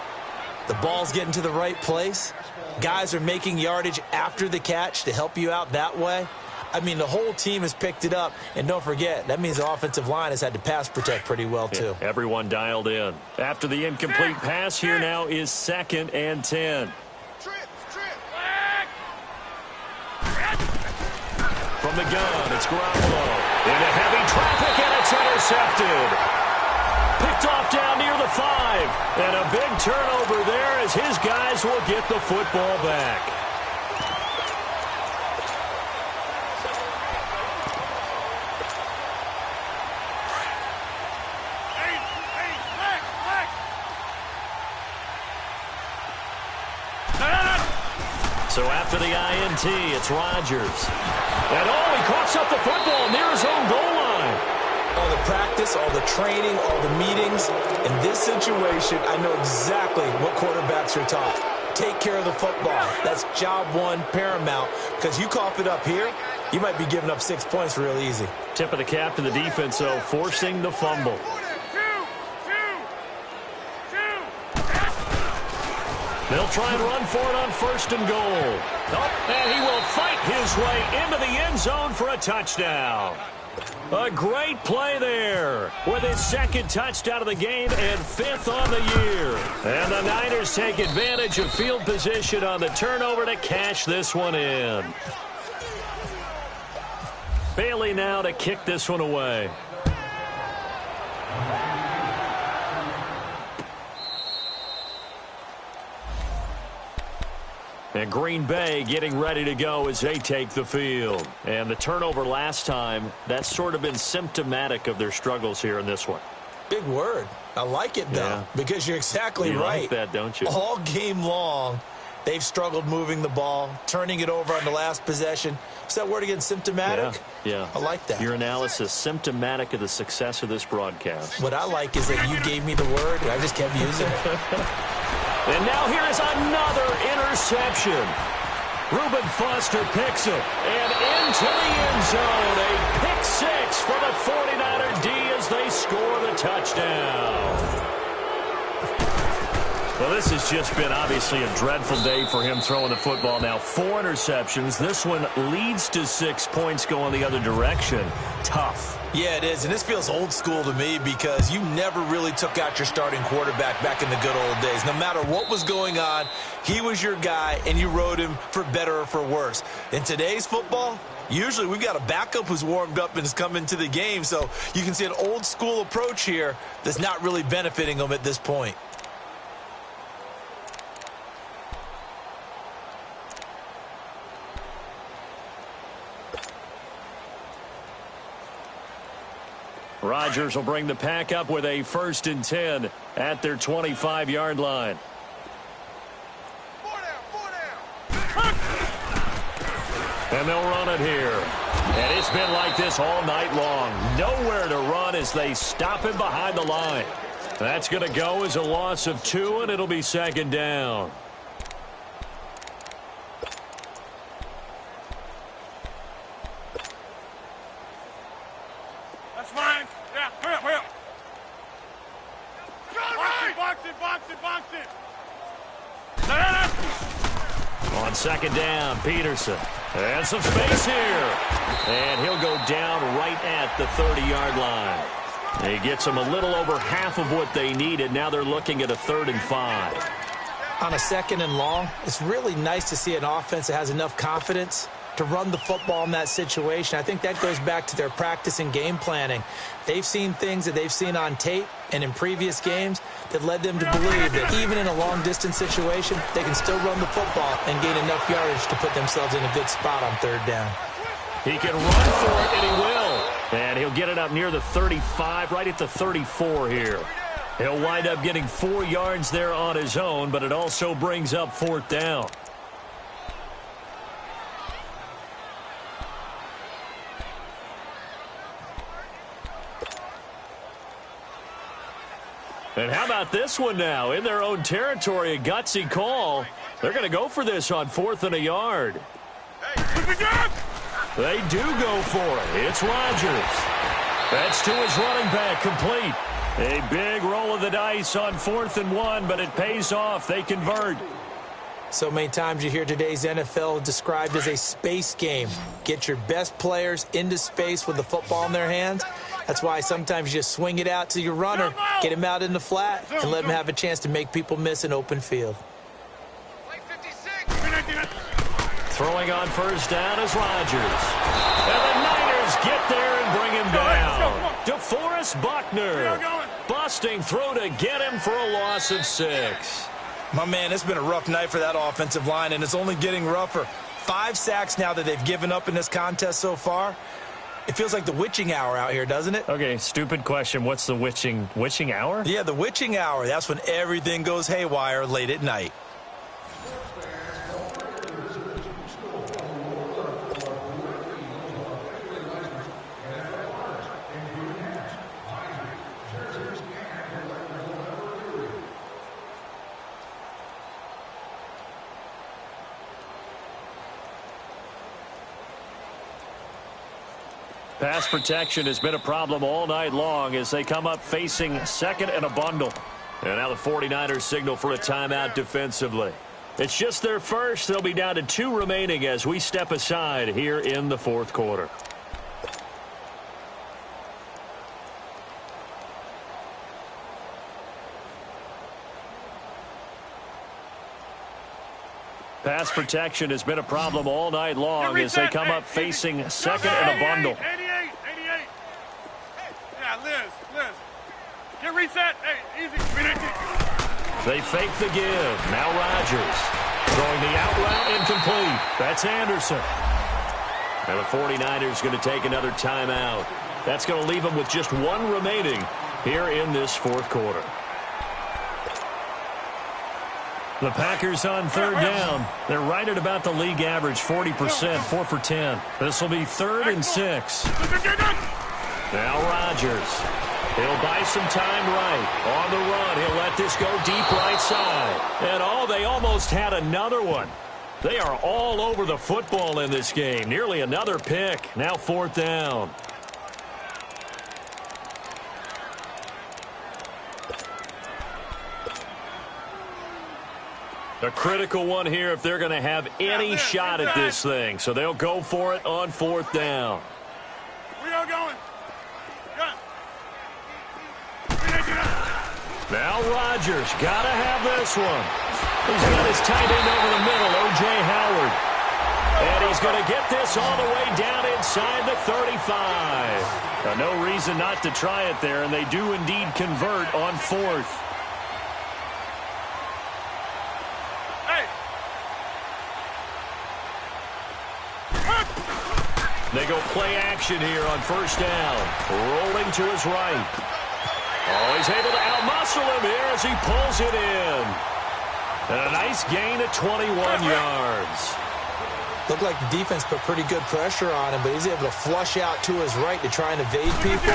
The ball's getting to the right place. Guys are making yardage after the catch to help you out that way. I mean, the whole team has picked it up. And don't forget, that means the offensive line has had to pass protect pretty well, too. Yeah, everyone dialed in. After the incomplete pass, here now is 2nd and 10. From the gun, it's Garoppolo. Into heavy traffic, and it's intercepted. Picked off down near the 5. And a big turnover there as his guys will get the football back. So after the INT, it's Rodgers. And he coughs up the football near his own goal line. All the practice, all the training, all the meetings. In this situation, I know exactly what quarterbacks are taught. Take care of the football. That's job one, paramount. Because you cough it up here, you might be giving up 6 points real easy. Tip of the cap to the defense, though, forcing the fumble. They'll try and run for it on 1st and goal. And he will fight his way into the end zone for a touchdown. A great play there with his 2nd touchdown of the game and 5th on the year. And the Niners take advantage of field position on the turnover to cash this one in. Bailey now to kick this one away. And Green Bay getting ready to go as they take the field. And the turnover last time, that's sort of been symptomatic of their struggles here in this one. Big word. I like it, though, because you're exactly right. You like that, don't you? All game long, they've struggled moving the ball, turning it over on the last possession. Is that word again, symptomatic? Yeah. I like that. Your analysis, symptomatic of the success of this broadcast. What I like is that you gave me the word, and I just kept using it. And now here is another interception. Reuben Foster picks him. And into the end zone. A pick 6 for the 49er D as they score the touchdown. Well, this has just been obviously a dreadful day for him throwing the football. Now 4 interceptions. This one leads to 6 points going the other direction. Tough. Yeah, it is, and this feels old school to me because you never really took out your starting quarterback back in the good old days. No matter what was going on, he was your guy, and you rode him for better or for worse. In today's football, usually we've got a backup who's warmed up and has come into the game, so you can see an old school approach here that's not really benefiting them at this point. Rodgers will bring the pack up with a 1st and 10 at their 25-yard line. 4 down. And they'll run it here. And it's been like this all night long. Nowhere to run as they stop him behind the line. That's going to go as a loss of 2, and it'll be 2nd down. That's fine. Yeah, hurry up, hurry up. Box it. On 2nd down, Peterson. And some space here. And he'll go down right at the 30-yard line. He gets them a little over half of what they needed. Now they're looking at a 3rd and 5. On a 2nd and long, it's really nice to see an offense that has enough confidence to run the football in that situation. I think that goes back to their practice and game planning. They've seen things that they've seen on tape and in previous games that led them to believe that even in a long-distance situation, they can still run the football and gain enough yardage to put themselves in a good spot on 3rd down. He can run for it, and he will. And he'll get it up near the 35, right at the 34 here. He'll wind up getting 4 yards there on his own, but it also brings up 4th down. And how about this one now? In their own territory, a gutsy call. They're going to go for this on 4th and a yard. They do go for it. It's Rodgers. That's to his running back, complete. A big roll of the dice on 4th and 1, but it pays off. They convert. So many times you hear today's NFL described as a space game. Get your best players into space with the football in their hands. That's why sometimes you just swing it out to your runner, get him out in the flat, and let him have a chance to make people miss an open field. Throwing on 1st down is Rodgers. And the Niners get there and bring him down. DeForest Buckner busting through to get him for a loss of 6. My man, it's been a rough night for that offensive line, and it's only getting rougher. 5 sacks now that they've given up in this contest so far. It feels like the witching hour out here, doesn't it? Okay, stupid question. What's the witching hour? Yeah, the witching hour. That's when everything goes haywire late at night. Pass protection has been a problem all night long as they come up facing 2nd and a bundle. And now the 49ers signal for a timeout defensively. It's just their first. They'll be down to 2 remaining as we step aside here in the 4th quarter. Pass protection has been a problem all night long as they come up facing 2nd and a bundle. 88. Yeah, Liz. Get reset. Hey, easy. They fake the give. Now Rodgers. Throwing the out route incomplete. That's Anderson. And the 49ers going to take another timeout. That's going to leave them with just 1 remaining here in this 4th quarter. The Packers on 3rd down. They're right at about the league average, 40%, 4 for 10. This will be 3rd and 6. Now Rodgers. He'll buy some time right. On the run, he'll let this go deep right side. And they almost had another one. They are all over the football in this game. Nearly another pick. Now 4th down. A critical one here if they're going to have any shot at this thing. So they'll go for it on 4th down. We are going. Gun. Now Rodgers got to have this one. He's got his tight end over the middle, O.J. Howard. And he's going to get this all the way down inside the 35. No reason not to try it there, and they do indeed convert on 4th. They go play action here on 1st down. Rolling to his right. Oh, he's able to outmuscle him here as he pulls it in. And a nice gain of 21 yards. Looked like the defense put pretty good pressure on him, but he's able to flush out to his right to try and evade people.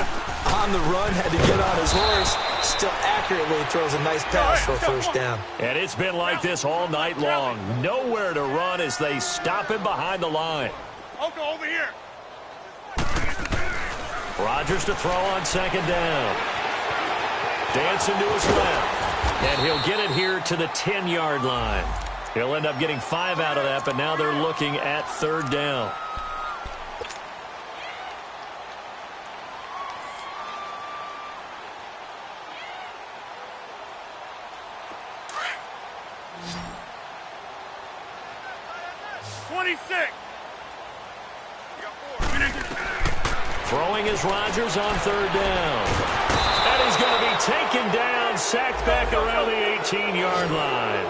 On the run, had to get on his horse. Still accurately throws a nice pass for a 1st down. And it's been like this all night long. Nowhere to run as they stop him behind the line. I'll go over here. Rodgers to throw on 2nd down. Dancing to his left. And he'll get it here to the 10-yard line. He'll end up getting 5 out of that, but now they're looking at 3rd down. Throwing is Rodgers on 3rd down. And he's going to be taken down, sacked back around the 18-yard line.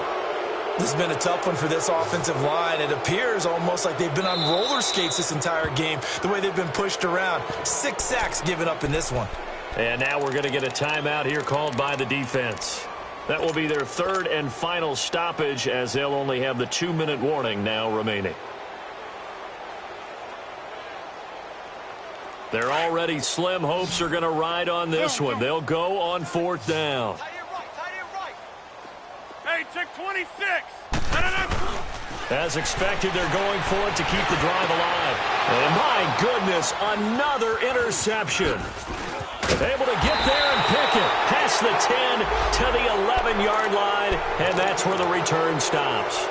This has been a tough one for this offensive line. It appears almost like they've been on roller skates this entire game, the way they've been pushed around. 6 sacks given up in this one. And now we're going to get a timeout here called by the defense. That will be their 3rd and final stoppage, as they'll only have the 2-minute warning now remaining. Their already slim hopes are going to ride on this one. They'll go on 4th down. Hey, check 26. As expected, they're going for it to keep the drive alive. And my goodness, another interception. Able to get there and pick it. Past the 10 to the 11-yard line, and that's where the return stops.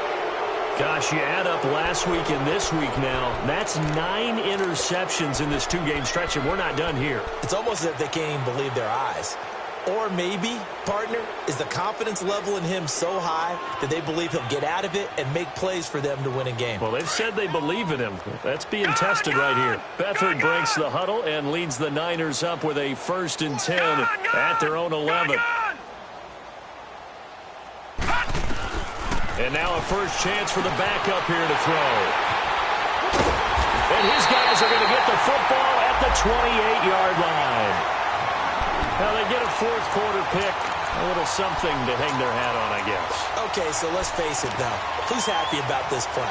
Gosh, you add up last week and this week now, that's 9 interceptions in this 2-game stretch, and we're not done here. It's almost as if they can't even believe their eyes. Or maybe, partner, is the confidence level in him so high that they believe he'll get out of it and make plays for them to win a game. Well, they've said they believe in him. That's being tested right here. Beathard breaks the huddle and leads the Niners up with a 1st and 10 at their own 11. And now a first chance for the backup here to throw. And his guys are going to get the football at the 28-yard line. Now they get a 4th quarter pick. A little something to hang their hat on, I guess. Okay, so let's face it, though. Who's happy about this play?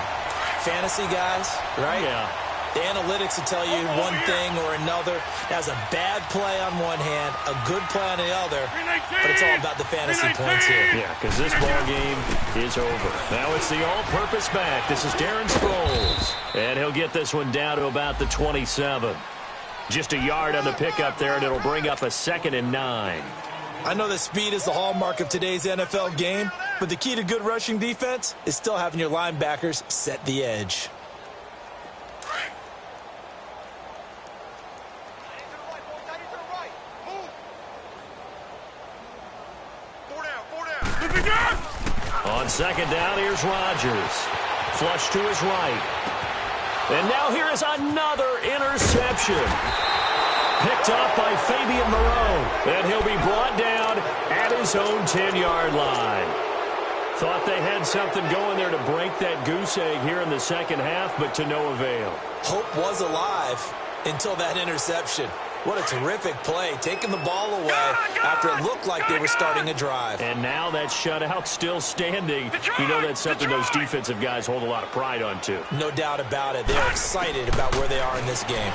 Fantasy guys, right? Yeah. The analytics will tell you one thing or another. That's a bad play on one hand, a good play on the other, but it's all about the fantasy points here. Yeah, because this ball game is over. Now it's the all-purpose back. This is Darren Sproles. And he'll get this one down to about the 27. Just a yard on the pickup there, and it'll bring up a 2nd and 9. I know that speed is the hallmark of today's NFL game, but the key to good rushing defense is still having your linebackers set the edge. On 2nd down, here's Rodgers. Flush to his right. And now here is another interception. Picked up by Fabian Moreau. And he'll be brought down at his own 10-yard line. Thought they had something going there to break that goose egg here in the 2nd half, but to no avail. Hope was alive until that interception. What a terrific play, taking the ball away after it looked like they were starting a drive. And now that shutout still standing. You know that's something those defensive guys hold a lot of pride on, too. No doubt about it. They're excited about where they are in this game.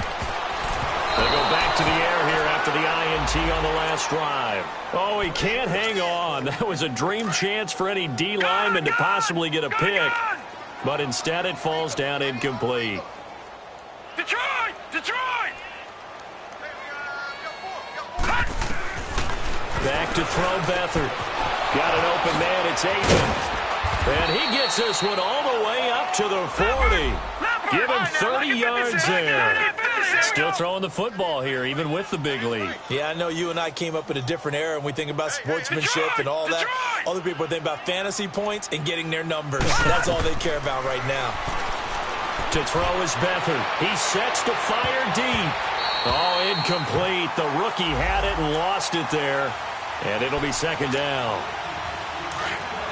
They go back to the air here after the INT on the last drive. Oh, he can't hang on. That was a dream chance for any D lineman to possibly get a pick. But instead it falls down incomplete. Detroit! Detroit! Back to throw Beathard. Got an open man. It's Aikman. And he gets this one all the way up to the 40. Give him 30 yards there. Still throwing the football here, even with the big lead. Yeah, I know you and I came up in a different era, and we think about sportsmanship and all that. Other people think about fantasy points and getting their numbers. That's all they care about right now. To throw is Beathard. He sets to fire deep. Oh, incomplete. The rookie had it and lost it there. And it'll be second down.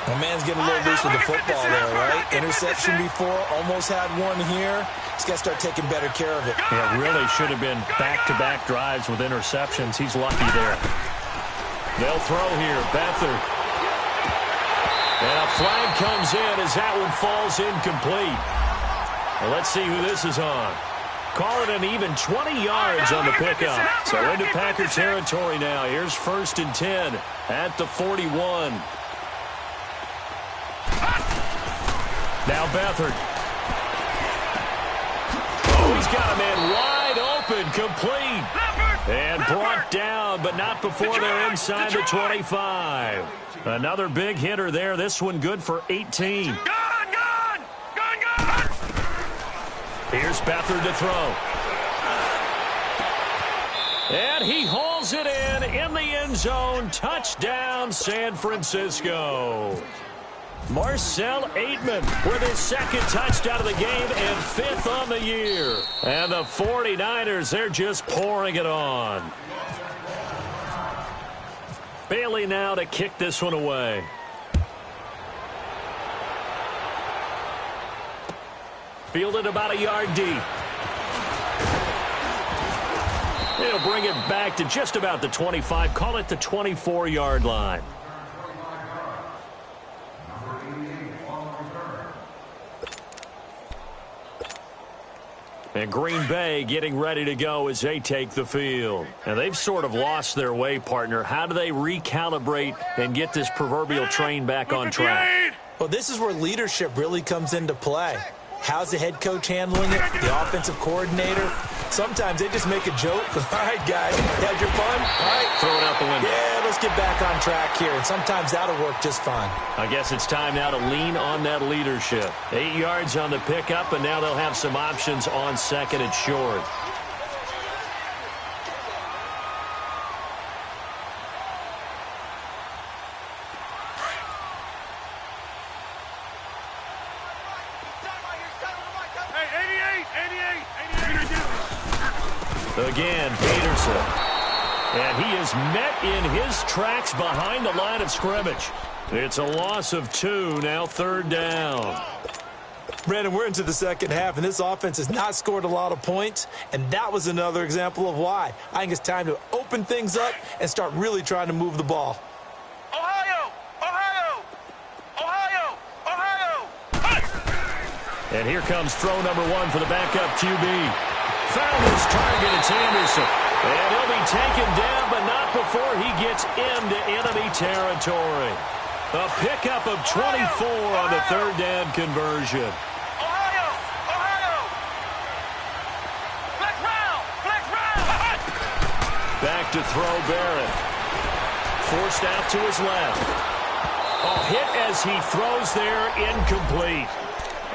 My man's getting a little loose with the football there, right? Interception before, almost had one here. He's got to start taking better care of it. Yeah, really should have been back-to-back drives with interceptions. He's lucky there. They'll throw here. Beathard. And a flag comes in as that one falls incomplete. Well, let's see who this is on. Call it an even 20 yards on the pickup. So into Packer territory now. Here's 1st and 10 at the 41. Now Beathard. Oh, he's got a man wide open, complete. And brought down, but not before they're inside the 25. Another big hitter there. This one good for 18. Here's Beathard to throw. And he hauls it in the end zone. Touchdown, San Francisco. Marcel Aitman with his 2nd touchdown of the game and 5th on the year. And the 49ers, they're just pouring it on. Bailey now to kick this one away. Fielded about a yard deep. He'll bring it back to just about the 25. Call it the 24-yard line. And Green Bay getting ready to go as they take the field. And they've sort of lost their way, partner. How do they recalibrate and get this proverbial train back on track? Well, this is where leadership really comes into play. How's the head coach handling it? The offensive coordinator? Sometimes they just make a joke. All right, guys, you had your fun? All right. Throw it out the window. Yeah, let's get back on track here. And sometimes that'll work just fine. I guess it's time now to lean on that leadership. 8 yards on the pickup, and now they'll have some options on 2nd and short. Again, Peterson. And he is met in his tracks behind the line of scrimmage. It's a loss of 2, now 3rd down. Brandon, we're into the 2nd half, and this offense has not scored a lot of points, and that was another example of why. I think it's time to open things up and start really trying to move the ball. Ohio! Ohio! Ohio! Ohio! Hey! And here comes throw number 1 for the backup QB. Found his target, it's Anderson. And he'll be taken down, but not before he gets into enemy territory. A pickup of 24 on the 3rd down conversion. Ohio! Ohio! Flex round! Flex round! Back to throw Barrett. Forced out to his left. Oh, hit as he throws there, incomplete.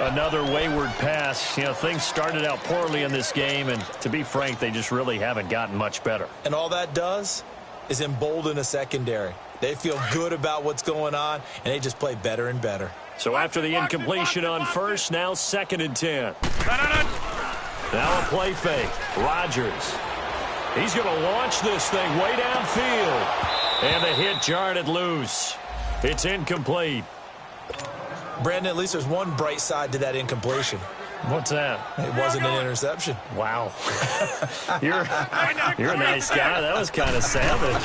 Another wayward pass. You know, things started out poorly in this game, and to be frank, they just really haven't gotten much better. And all that does is embolden a secondary. They feel good about what's going on, and they just play better and better. So after the incompletion on 1st, now 2nd and 10. Now a play fake. Rodgers. He's going to launch this thing way downfield. And the hit jarred it loose. It's incomplete. Brandon, at least there's one bright side to that incompletion. What's that? It wasn't an interception. Wow. You're a nice guy. That was kind of savage.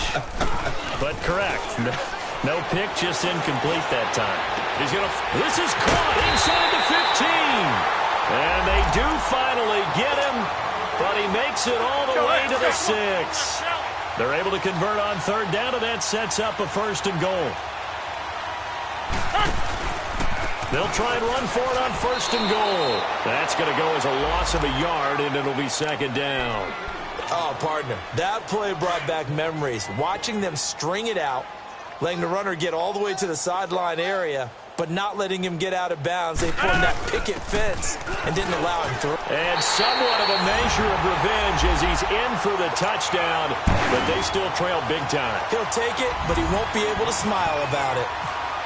But correct. No pick, just incomplete that time. This is caught inside the 15. And they do finally get him, but he makes it all the way to the 6. They're able to convert on 3rd down, and that sets up a 1st and goal. They'll try and run for it on 1st and goal. That's going to go as a loss of a yard, and it'll be 2nd down. Oh, partner, that play brought back memories. Watching them string it out, letting the runner get all the way to the sideline area, but not letting him get out of bounds. They formed that picket fence and didn't allow him through. And somewhat of a measure of revenge as he's in for the touchdown, but they still trail big time. He'll take it, but he won't be able to smile about it.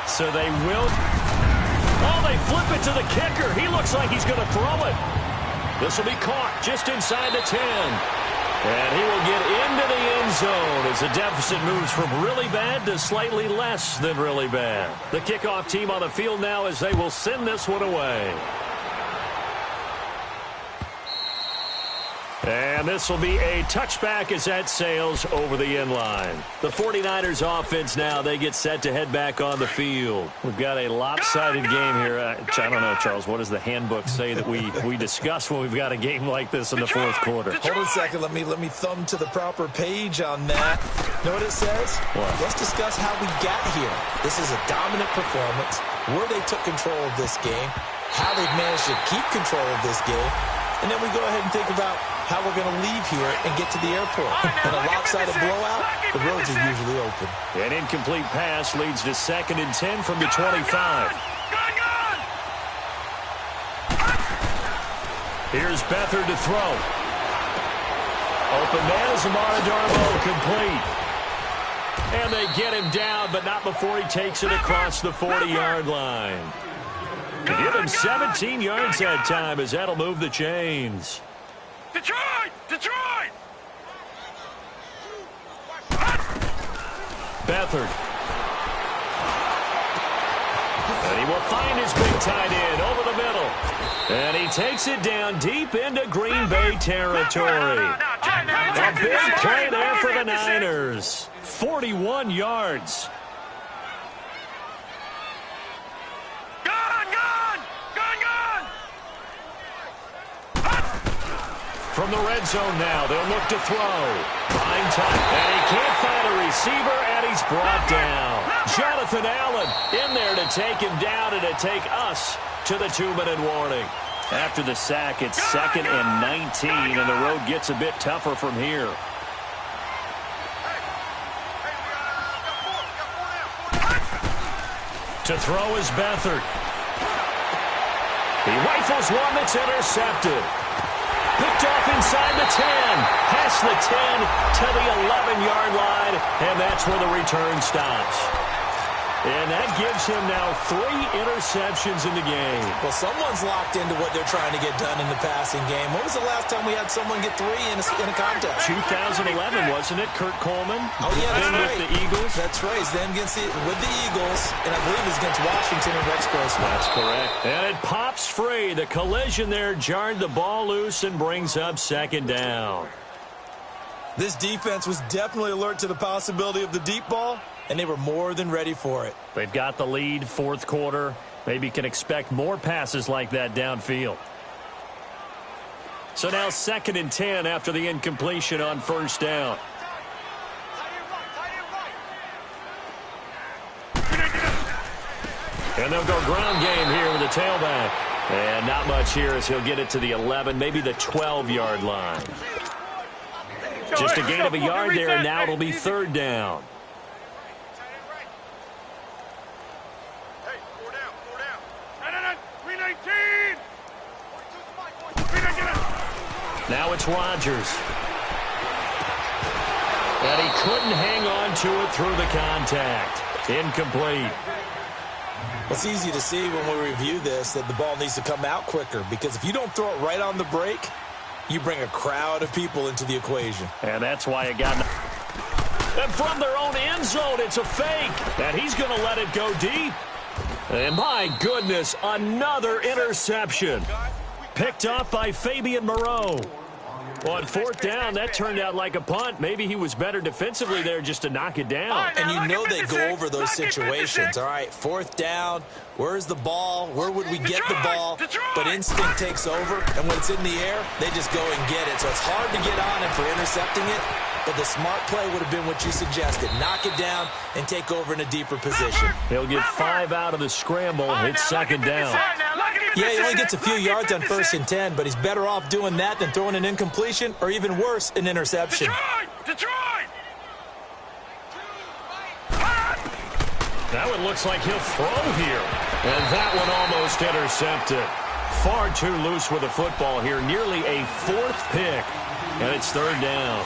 So they will. Oh, they flip it to the kicker. He looks like he's going to throw it. This will be caught just inside the 10. And he will get into the end zone as the deficit moves from really bad to slightly less than really bad. The kickoff team on the field now as they will send this one away. And this will be a touchback as that sails over the end line. The 49ers offense now, they get set to head back on the field. We've got a lopsided game here. I don't know, Charles, what does the handbook say that we discuss when we've got a game like this in the fourth quarter? Hold on a second. Let me thumb to the proper page on that. Know what it says? What? Let's discuss how we got here. This is a dominant performance, where they took control of this game, how they've managed to keep control of this game, and then we go ahead and think about how we're going to leave here and get to the airport. In a lopsided blowout, the roads are usually open. An incomplete pass leads to 2nd and 10 from the 25. Here's Beathard to throw. Open man is Amara Darboh, complete. And they get him down, but not before he takes it across the 40-yard line. To give him 17 yards that time as that'll move the chains. Detroit! Detroit! Beathard. And he will find his big tight end over the middle. And he takes it down deep into Green Bay territory. A big play there for the Niners. 41 yards. From the red zone now, they'll look to throw. Fine time, and he can't find a receiver, and he's brought down. Jonathan Allen in there to take him down and to take us to the 2-minute warning. After the sack, it's 2nd and 19, and the road gets a bit tougher from here. To throw is Beathard. He rifles one that's intercepted. Picked off inside the 10, past the 10 to the 11-yard line, and that's where the return stops. And that gives him now 3 interceptions in the game. Well, someone's locked into what they're trying to get done in the passing game. When was the last time we had someone get 3 in a contest? 2011, wasn't it? Kurt Coleman? Oh, yeah, that's right. With the Eagles? That's right. It's then with the Eagles, and I believe it's against Washington and Rex Grossman. That's correct. And it pops free. The collision there jarred the ball loose and brings up 2nd down. This defense was definitely alert to the possibility of the deep ball, and they were more than ready for it. They've got the lead, fourth quarter. Maybe can expect more passes like that downfield. So now 2nd and 10 after the incompletion on 1st down. And they'll go ground game here with the tailback. And not much here as he'll get it to the 11, maybe the 12-yard line. Just a gain of a yard there, and now it'll be 3rd down. Now it's Rodgers. And he couldn't hang on to it through the contact. Incomplete. It's easy to see when we review this that the ball needs to come out quicker, because if you don't throw it right on the break, you bring a crowd of people into the equation. And that's why it got... And from their own end zone, it's a fake. And he's going to let it go deep. And my goodness, another interception. Picked up by Fabian Moreau. On 4th down, that turned out like a punt. Maybe he was better defensively there just to knock it down. And you know they go over those situations. All right, 4th down, where's the ball? Where would we get the ball? But instinct takes over, and when it's in the air, they just go and get it. So it's hard to get on him for intercepting it, but the smart play would have been what you suggested. Knock it down and take over in a deeper position. He'll get 5 out of the scramble. It's 2nd down. Yeah, he only gets a few yards on 1st and 10, but he's better off doing that than throwing an incompletion or even worse, an interception. Detroit! That one looks like he'll throw here. And that one almost intercepted. Far too loose with the football here. Nearly a fourth pick. And it's third down.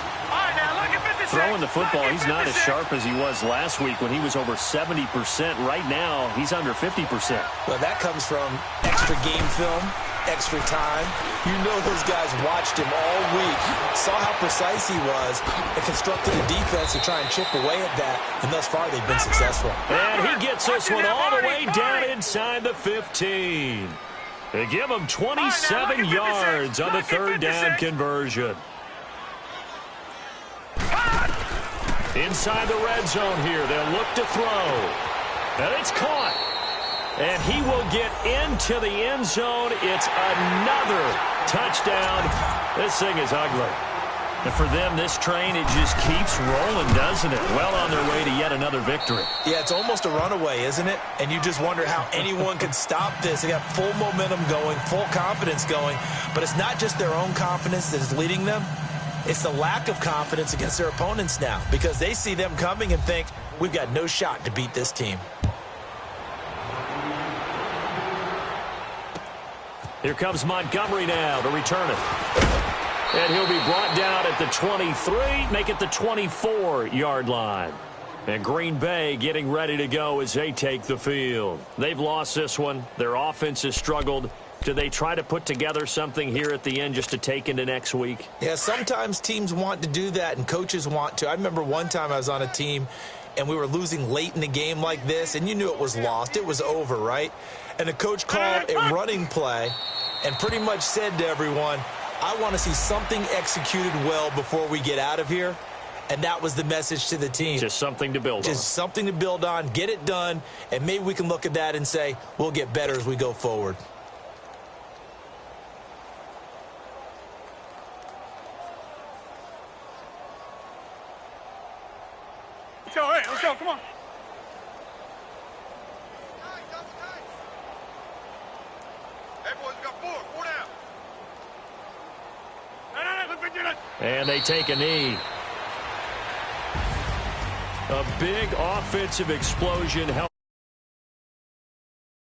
Throwing the football, he's not as sharp as he was last week when he was over 70%. Right now, he's under 50%. Well, that comes from extra game film, extra time. You know those guys watched him all week, saw how precise he was, and constructed a defense to try and chip away at that. And thus far, they've been successful. And he gets this one all the way down inside the 15. They give him 27 yards on the third down conversion. Inside the red zone here, they'll look to throw. And it's caught. And he will get into the end zone. It's another touchdown. This thing is ugly. And for them, this train, it just keeps rolling, doesn't it? Well on their way to yet another victory. Yeah, it's almost a runaway, isn't it? And you just wonder how anyone can stop this. They got full momentum going, full confidence going. But it's not just their own confidence that is leading them. It's the lack of confidence against their opponents now because they see them coming and think, we've got no shot to beat this team. Here comes Montgomery now to return it. And he'll be brought down at the 23, make it the 24-yard line. And Green Bay getting ready to go as they take the field. They've lost this one. Their offense has struggled. Do they try to put together something here at the end just to take into next week? Yeah, sometimes teams want to do that and coaches want to. I remember one time I was on a team and we were losing late in the game like this, and you knew it was lost. It was over, right? And the coach called a running play and pretty much said to everyone, I want to see something executed well before we get out of here. And that was the message to the team. Just something to build on. Just something to build on, get it done, and maybe we can look at that and say, we'll get better as we go forward. Let's go, come on. Hey, boys, we got four down. And they take a knee. A big offensive explosion.